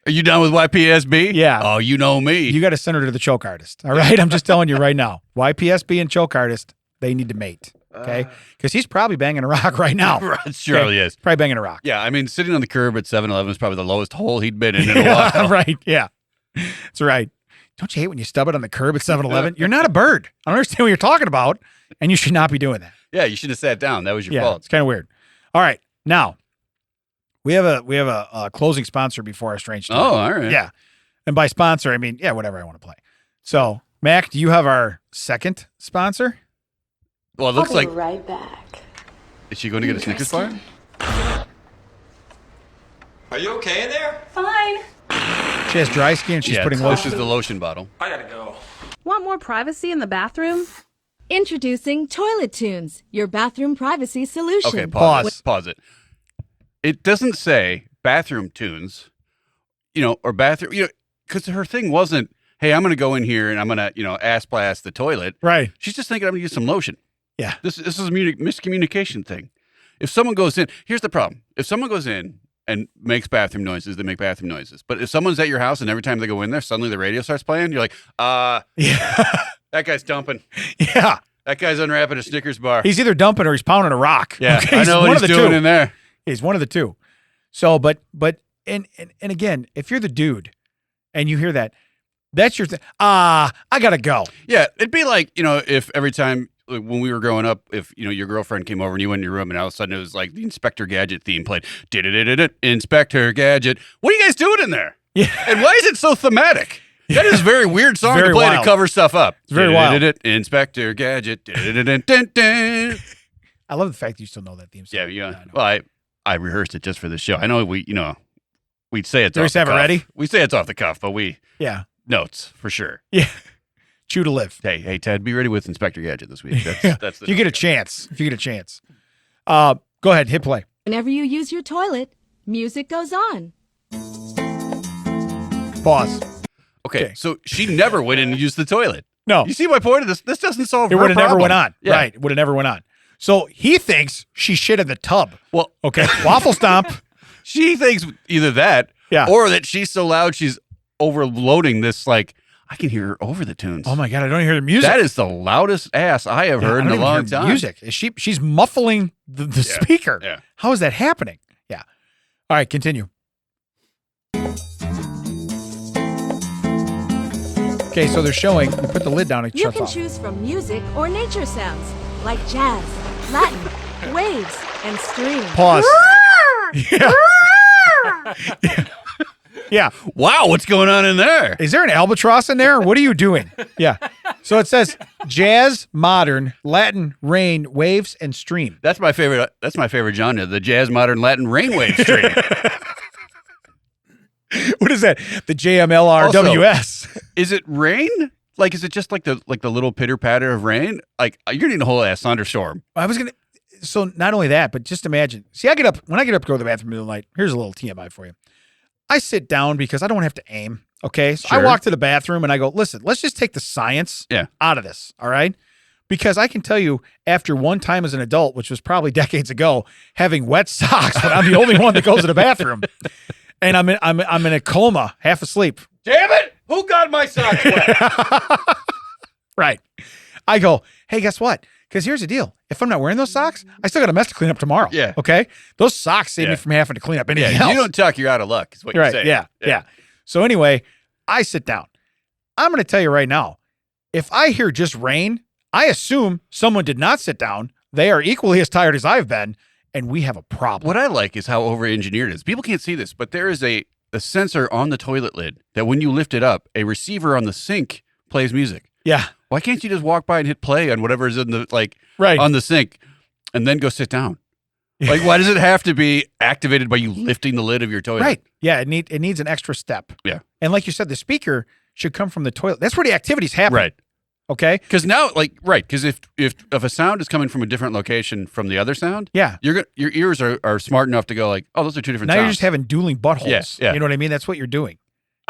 Are you done with YPSB? Yeah. Oh, you know me. You got to send her to the choke artist. All right? I'm just telling you right now. YPSB and choke artist, they need to mate. Okay? Because he's probably banging a rock right now. Sure he is. Probably banging a rock. Yeah, I mean, sitting on the curb at 7-Eleven is probably the lowest hole he'd been in a while. Right. Yeah. That's right. Don't you hate when you stub it on the curb at 7-Eleven? You're not a bird. I don't understand what you're talking about, and you should not be doing that. Yeah, you should have sat down. That was your Yeah, fault. it's kind of weird. All right. Now, we have a closing sponsor before our strange story. Oh, all right. Yeah. And by sponsor, I mean, whatever I want to play. So, Mac, do you have our second sponsor? Well, it looks like. Right back. Is she going to get a Snickers bar? Are you okay in there? Fine. She has dry skin. She's putting This lotion. is the lotion bottle. I gotta go. Want more privacy in the bathroom? Introducing Toilet Tunes, your bathroom privacy solution. Okay, Pause. Pause it. It doesn't say bathroom tunes. or bathroom, because her thing wasn't, hey, I'm going to go in here and I'm going to, ass blast the toilet. Right. She's just thinking I'm going to use some lotion. Yeah. This is a miscommunication thing. If someone goes in, here's the problem. If someone goes in and makes bathroom noises, they make bathroom noises. But if someone's at your house and every time they go in there, suddenly the radio starts playing, you're like, Yeah. that guy's dumping. Yeah. That guy's unwrapping a Snickers bar. He's either dumping or he's pounding a rock. Yeah, Okay? I know what he's doing in there. He's one of the two. So, but again, if you're the dude and you hear that, that's your thing. I gotta go. Yeah, it'd be like, if every time when we were growing up, if, your girlfriend came over and you went in your room and all of a sudden it was like the Inspector Gadget theme played. Inspector Gadget. What are you guys doing in there? Yeah. And why is it so thematic? That is a very weird song Very to play wild. to cover stuff up. It's very wild. Inspector Gadget. I love the fact that you still know that theme song. Yeah. I know. Well, I rehearsed it just for this show. I know we'd say it's Do we off the have it cuff. ready? We say it's off the cuff, but Yeah. notes for sure. Yeah. Chew to live. Hey, Ted, be ready with Inspector Gadget this week. That's the If you get a chance. Go ahead, hit play. Whenever you use your toilet, music goes on. Pause. Okay, so she never went in and used the toilet. No. You see my point? This doesn't solve It her would have never problem. went on. Yeah. Right. It would have never went on. So he thinks she shit in the tub. Well, Okay. Waffle stomp. she thinks either that Yeah. or that she's so loud she's overloading this, like, I can hear her over the tunes. Oh my God, I don't hear the music. That is the loudest ass I have heard in a long time. Music. She's muffling the speaker. Yeah. How is that happening? Yeah. All right, continue. Okay, so they're showing. You put the lid down and it You shuts can off. choose from music or nature sounds, like jazz, Latin, waves, and streams. Pause. Yeah. Yeah. Wow, what's going on in there? Is there an albatross in there? What are you doing? Yeah. So it says jazz, modern, Latin, rain, waves, and stream. That's my favorite. That's my favorite genre, the jazz, modern, Latin, rainwave stream. What is that? The JMLRWS. Is it rain? Like, is it just like the little pitter patter of rain? Like, you're needing a whole ass thunderstorm. I was gonna. So not only that, but just imagine. See, when I get up to go to the bathroom in the night. Here's a little TMI for you. I sit down because I don't have to aim. Okay, so I Sure. walk to the bathroom and I go, listen, let's just take the science out of this. All right, because I can tell you, after one time as an adult, which was probably decades ago, having wet socks when I'm the only one that goes to the bathroom, and I'm in a coma, half asleep. Damn it! Who got my socks wet? Right. I go, hey, guess what? Because here's the deal. If I'm not wearing those socks, I still got a mess to clean up tomorrow. Yeah. Okay? Those socks save me Yeah. from having to clean up anything Yeah, else. you don't tuck, you're out of luck. Is what right. you're saying. Yeah. So anyway, I sit down. I'm going to tell you right now, if I hear just rain, I assume someone did not sit down. They are equally as tired as I've been, and we have a problem. What I like is how over-engineered it is. People can't see this, but there is a sensor on the toilet lid that when you lift it up, a receiver on the sink plays music. Yeah. Why can't you just walk by and hit play on whatever is in the Right. on the sink and then go sit down? Like, why does it have to be activated by you lifting the lid of your toilet? Right. Yeah, it needs an extra step. Yeah. And like you said, the speaker should come from the toilet. That's where the activity's happening. Right. Okay? Because now, because if a sound is coming from a different location from the other sound, Yeah. your ears are smart enough to go like, oh, those are two different Now sounds. you're just having dueling buttholes. Yeah. You know what I mean? That's what you're doing.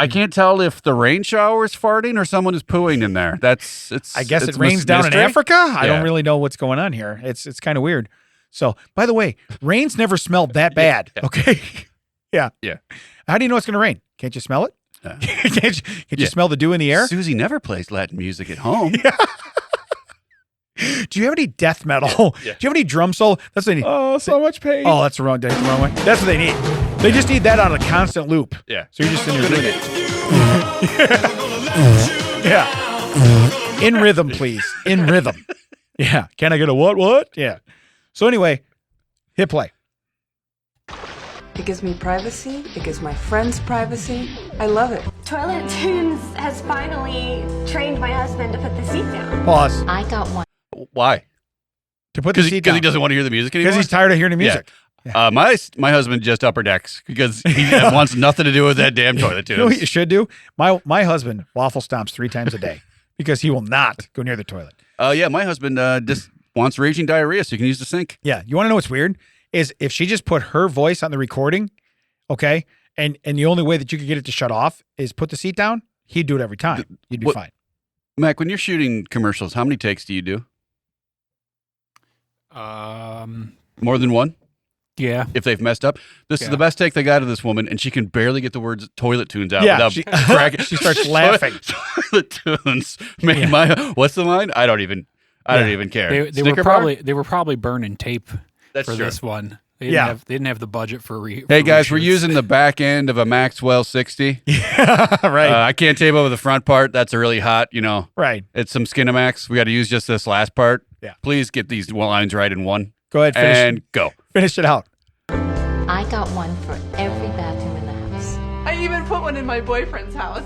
I can't tell if the rain shower is farting or someone is pooing in there. I guess it's it rains down in mystery. Africa. I Yeah. don't really know what's going on here. It's kind of weird. So, by the way, rain's never smelled that bad. Yeah. Okay. Yeah. Yeah. How do you know it's going to rain? Can't you smell it? Can't you smell the dew in the air? Susie never plays Latin music at home. Do you have any death metal? Yeah. Do you have any drum solo? That's what they need. Oh, so much pain. Oh, that's the wrong way. That's what they need. They just need that on a constant loop. Yeah. So you're just in there doing it. Yeah. In rhythm, please. In rhythm. Yeah. Can I get a what? Yeah. So anyway, hit play. It gives me privacy. It gives my friends privacy. I love it. Toilet Tunes has finally trained my husband to put the seat down. Pause. I got one. Why? To put the seat Because down. he doesn't want to hear the music anymore? Because he's tired of hearing the music. My husband just upper decks because he wants nothing to do with that damn toilet You know what you tunes. should do? My husband waffle stomps 3 times a day because he will not go near the toilet. Yeah, my husband just wants raging diarrhea so he can use the sink. Yeah. You want to know what's weird? Is if she just put her voice on the recording, okay, and the only way that you could get it to shut off is put the seat down, he'd do it every time. You'd be fine. Mac, when you're shooting commercials, how many takes do you do? More than one? Yeah. If they've messed up. This is the best take they got of this woman, and she can barely get the words toilet tunes out without cracking. She starts laughing. Toilet tunes made my, what's the line? I don't even care. They were probably burning tape for this one. They didn't have the budget for Hey guys, reshoots. we're using the back end of a Maxwell 60. Yeah, right. I can't tape over the front part. That's a really hot, Right. It's some Skinamax. We got to use just this last part. Yeah. Please get these lines right in one. Go ahead, finish and go. Finish it out. I got one for every bathroom in the house. I even put one in my boyfriend's house.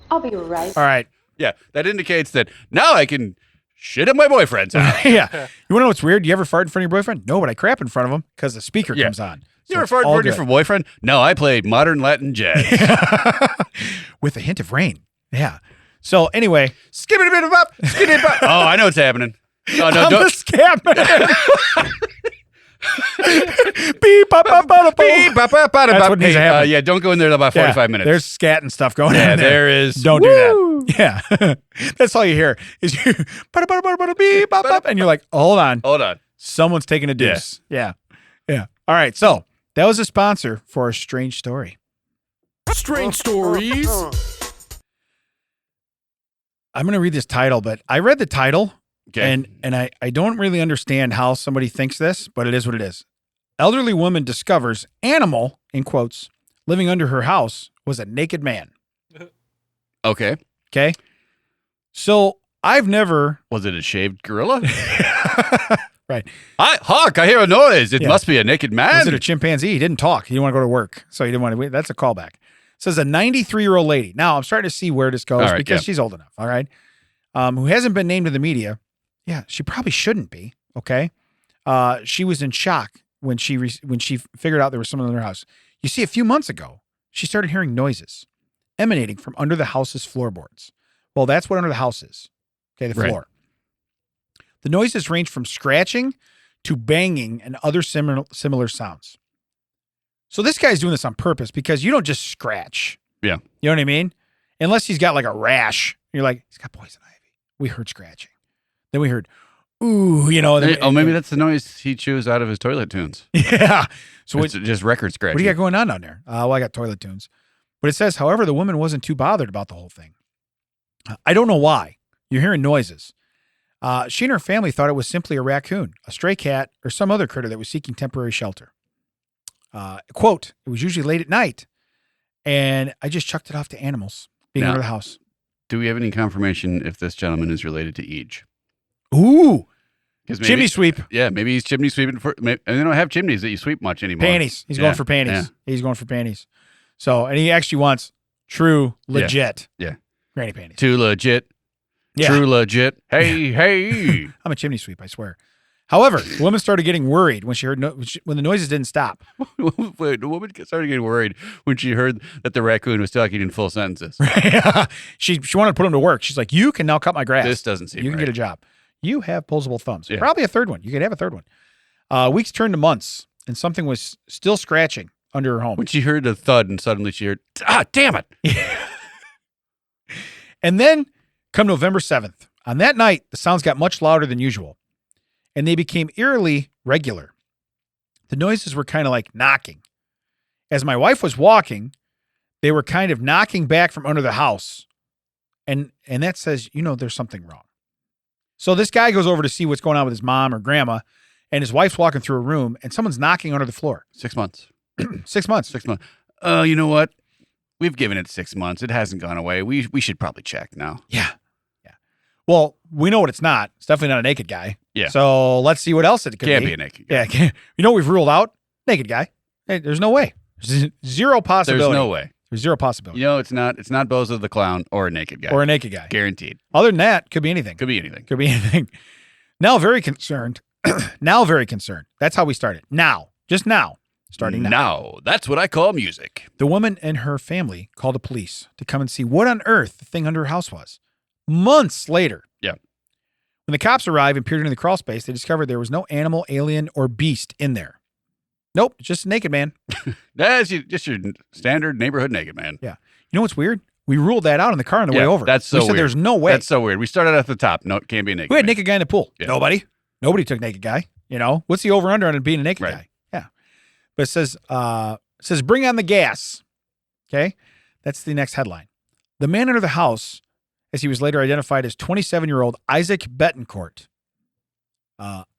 I'll be right. All right. Yeah, that indicates that now I can shit at my boyfriend's house. Yeah. You want to know what's weird? You ever fart in front of your boyfriend? No, but I crap in front of him because the speaker comes on. You ever fart in front of your boyfriend? No, I played modern Latin jazz. With a hint of rain. Yeah. So anyway. Skibbity-bidi-bop, skibbity-bop. Oh, I know what's happening. Oh, no, I'm don't. the scat man. Beep, bop, bop, bop, Beep, bop, bop, bop, That's bop. what needs to Hey, happen. yeah, don't go in there about 45 minutes. There's scat and stuff going on. Yeah, there is. Don't do that. Yeah. That's all you hear is you beep, bop, bop, and you're like, hold on. Hold on. Someone's taking a deuce. Yeah. Yeah. All right. So that was a sponsor for a strange story. Strange stories. I'm going to read this title, but I read the title. Okay. And I don't really understand how somebody thinks this, but it is what it is. Elderly woman discovers animal, in quotes, living under her house was a naked man. Okay. Okay. So I've never. Was it a shaved gorilla? Right. Hawk, I hear a noise. It must be a naked man. Was it a chimpanzee? He didn't talk. He didn't want to go to work. So he didn't want to wait. That's a callback. It says a 93-year-old lady. Now I'm starting to see where this goes because she's old enough. All right. Who hasn't been named in the media. Yeah, she probably shouldn't be. Okay. She was in shock when she figured out there was someone in her house. You see, a few months ago, she started hearing noises emanating from under the house's floorboards. Well, that's what under the house is. Okay, the floor. The noises range from scratching to banging and other similar sounds. So this guy's doing this on purpose because you don't just scratch. Yeah. You know what I mean? Unless he's got like a rash. You're like, he's got poison ivy. We heard scratching. Then we heard, ooh, maybe that's the noise he chews out of his toilet tunes. Yeah. So it's just record scratching. What do you got going on down there? Well, I got toilet tunes. But it says, however, the woman wasn't too bothered about the whole thing. I don't know why. You're hearing noises. She and her family thought it was simply a raccoon, a stray cat, or some other critter that was seeking temporary shelter. Quote, it was usually late at night, and I just chucked it off to animals being under the house. Do we have any confirmation if this gentleman is related to Eej? Ooh. Chimney sweep. Yeah, maybe he's chimney sweeping. And they don't have chimneys that you sweep much anymore. Panties. He's going for panties. Yeah. He's going for panties. So, and he actually wants true, legit. Yeah. Granny panties. Too legit. Yeah. True legit. Hey, hey. I'm a chimney sweep, I swear. However, the woman started getting worried when she heard when the noises didn't stop. Wait, the woman started getting worried when she heard that the raccoon was talking in full sentences. She wanted to put him to work. She's like, you can now cut my grass. This doesn't seem You can right. get a job. You have posable thumbs. Yeah. Probably a third one. You could have a third one. Weeks turned to months, and something was still scratching under her home. When she heard a thud and suddenly she heard, damn it. And then come November 7th. On that night, the sounds got much louder than usual, and they became eerily regular. The noises were kind of like knocking. As my wife was walking, they were kind of knocking back from under the house. And that says, there's something wrong. So this guy goes over to see what's going on with his mom or grandma, and his wife's walking through a room, and someone's knocking under the floor. 6 months. 6 months. 6 months. You know what? We've given it 6 months. It hasn't gone away. We should probably check now. Yeah. Well, we know what it's not. It's definitely not a naked guy. Yeah. So let's see what else it could be. Can't be a naked guy. Yeah. You know what we've ruled out? Naked guy. Hey, there's no way. There's zero possibility. There's no way. There's zero possibility. It's not Bozo the Clown or a naked guy. Or a naked guy. Guaranteed. Other than that, could be anything. Could be anything. Could be anything. Now very concerned. Now very concerned. That's how we started. Now. Just now. Starting now. Now. That's what I call music. The woman and her family called the police to come and see what on earth the thing under her house was. Months later. Yeah. When the cops arrived and peered into the crawl space, they discovered there was no animal, alien, or beast in there. Nope, just a naked man. That's just your standard neighborhood naked man. Yeah. You know what's weird? We ruled that out in the car on the way over. That's so we said weird. there's no way. That's so weird. We started at the top. No, it can't be a naked Who had man. naked guy in the pool? Yeah. Nobody took naked guy. You know, what's the over-under on it being a naked guy? Yeah. But it says, bring on the gas. Okay. That's the next headline. The man under the house, as he was later identified as 27-year-old Isaac Betancourt.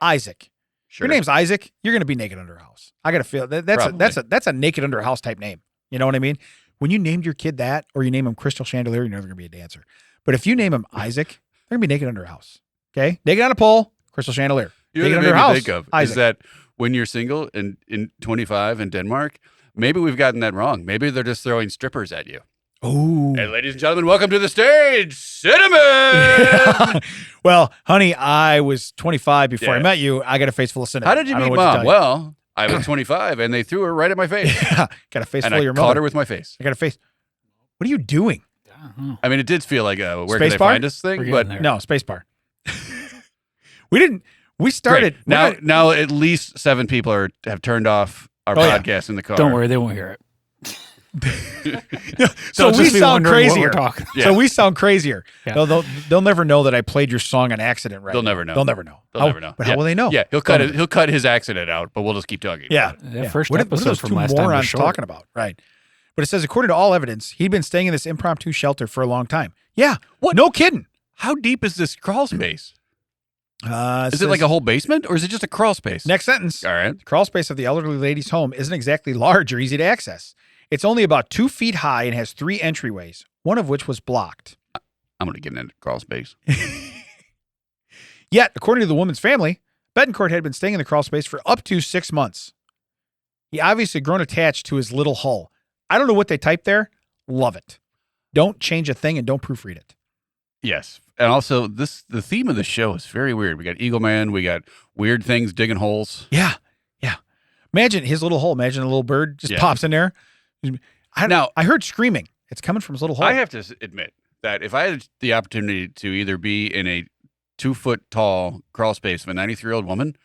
Isaac. Sure. Your name's Isaac. You're going to be naked under a house. I got to feel that's a naked under a house type name. You know what I mean? When you named your kid that, or you name him Crystal Chandelier, you know they're going to be a dancer. But if you name him Isaac, they're going to be naked under a house. Okay? Naked on a pole, Crystal Chandelier. You know naked what under it a made me house, think of Isaac. is that when you're single and in 25 in Denmark, maybe we've gotten that wrong. Maybe they're just throwing strippers at you. Oh. Hey, ladies and gentlemen, welcome to the stage, Cinnamon. Well, honey, I was 25 before I met you. I got a face full of cinnamon. How did you meet Mom? Well, I was 25, and they threw her right at my face. Yeah, got a face and full of I your caught mother. her with my face. I got a face. What are you doing? I mean, it did feel like a where Space can bar? they find us thing, but no, space bar. We started. Great. Now at least 7 people have turned off our podcast in the car. Don't worry, they won't hear it. So we sound crazier. what we're talking. Yeah. So we sound crazier. Yeah. They'll never know that I played your song on accident, right? They'll never know. They'll never know. They'll never know. But how will they know? Yeah, he'll cut his accident out, but we'll just keep talking. Yeah. That first What are episode those from two last time was morons short. talking about? Right. But it says, according to all evidence, he'd been staying in this impromptu shelter for a long time. Yeah. What? No kidding. How deep is this crawl space? Is Is it like a whole basement, or is it just a crawl space? Next sentence. All right. The crawl space of the elderly lady's home isn't exactly large or easy to access. It's only about 2 feet high and has 3 entryways, one of which was blocked. I'm going to get into crawl space. Yet, according to the woman's family, Betancourt had been staying in the crawl space for up to 6 months. He obviously grown attached to his little hull. I don't know what they typed there. Love it. Don't change a thing and don't proofread it. Yes. And also, the theme of the show is very weird. We got Eagle Man. We got weird things digging holes. Yeah. Yeah. Imagine his little hole. Imagine a little bird just pops in there. I heard screaming. It's coming from his little hole. I have to admit that if I had the opportunity to either be in a 2-foot tall crawl space of a 93-year-old woman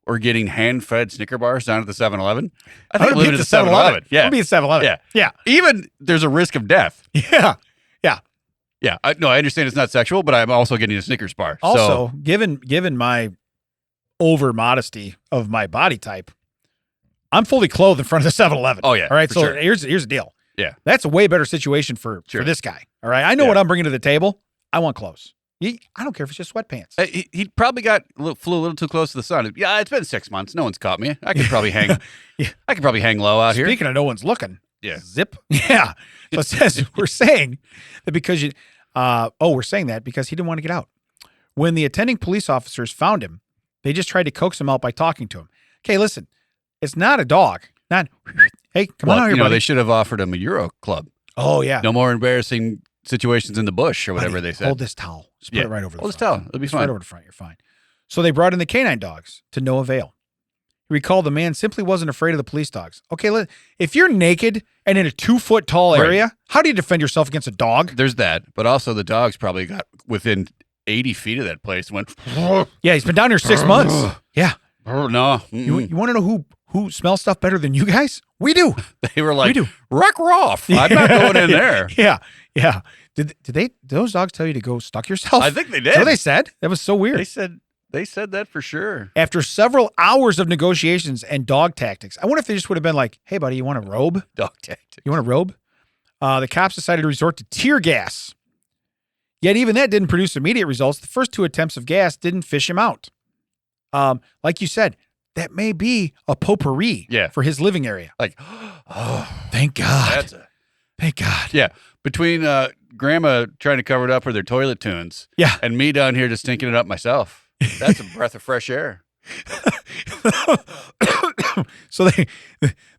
or getting hand-fed Snicker bars down at the 7-Eleven, I think living at the 7-Eleven. Yeah. I'll be at 7-Eleven. Yeah. Yeah. Even there's a risk of death. Yeah. Yeah. Yeah. I understand it's not sexual, but I'm also getting a Snickers bar. Also, given my over modesty of my body type, I'm fully clothed in front of the 7-Eleven. Oh, yeah. All right. For So sure. here's the deal. Yeah. That's a way better situation for this guy. All right. I know what I'm bringing to the table. I want clothes. I don't care if it's just sweatpants. He probably flew a little too close to the sun. Yeah, it's been 6 months. No one's caught me. I could probably hang. I could probably hang low out here. Speaking of no one's looking. Yeah. Zip. Yeah. So it says we're saying that because we're saying that because he didn't want to get out. When the attending police officers found him, they just tried to coax him out by talking to him. Okay, listen, it's not a dog. Not hey, come on out here, buddy. They should have offered him a Euro Club. Oh yeah. No more embarrassing situations in the bush or whatever they said. Hold this towel. Just put it right over the front. Hold this towel. It'll be fine. Right over the front. You're fine. So they brought in the canine dogs to no avail. He recalled the man simply wasn't afraid of the police dogs. Okay, if you're naked and in a 2-foot tall area, how do you defend yourself against a dog? There's that, but also the dogs probably got within 80 feet of that place. Went. Yeah, he's been down here 6 months. Yeah. No. You want to know who smells stuff better than you guys? We do. They were like, we do. Ruck off. I'm not going in there. Yeah. Yeah. Did those dogs tell you to go stuck yourself? I think they did. That's what they said. That was so weird. They said that for sure. After several hours of negotiations and dog tactics, I wonder if they just would have been like, hey, buddy, you want a robe? Dog tactics. You want a robe? The cops decided to resort to tear gas. Yet even that didn't produce immediate results. The first 2 attempts of gas didn't fish him out. Like you said, that may be a potpourri for his living area. Like, thank God. Thank God. Yeah. Between grandma trying to cover it up with her toilet tunes and me down here just stinking it up myself. That's a breath of fresh air. So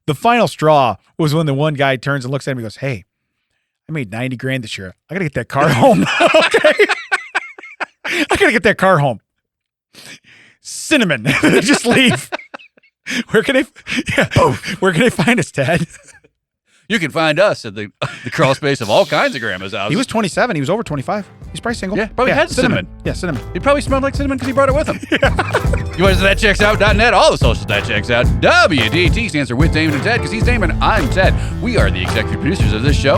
the final straw was when the one guy turns and looks at him and goes, hey, I made $90,000 this year. I got to get that car home. Okay. I got to get that car home. Cinnamon. Just leave. Where can I find us, Ted? You can find us at the crawl space of all kinds of grandma's houses. He was 27. He was over 25. He's probably single. Yeah, probably had cinnamon. Yeah, cinnamon. He probably smelled like cinnamon because he brought it with him. Yeah. You want to thatchecksout.net, all the socials that checks out. WDT stands for With Damon and Ted, because he's Damon, I'm Ted. We are the executive producers of this show.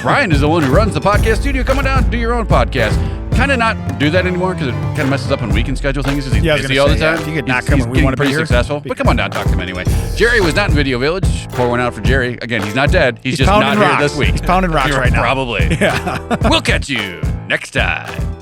Brian is the one who runs the podcast studio. Come on down and do your own podcast. Kind of not do that anymore because it kind of messes up when we can schedule things because he's busy all the time. Yeah, if you could not come when we want to be pretty successful. But come on down, talk to him anyway. Jerry was not in Video Village. Pour one out for Jerry. Again, he's not dead. He's just not here this week. He's pounding rocks right now. Probably. Yeah. We'll catch you next time.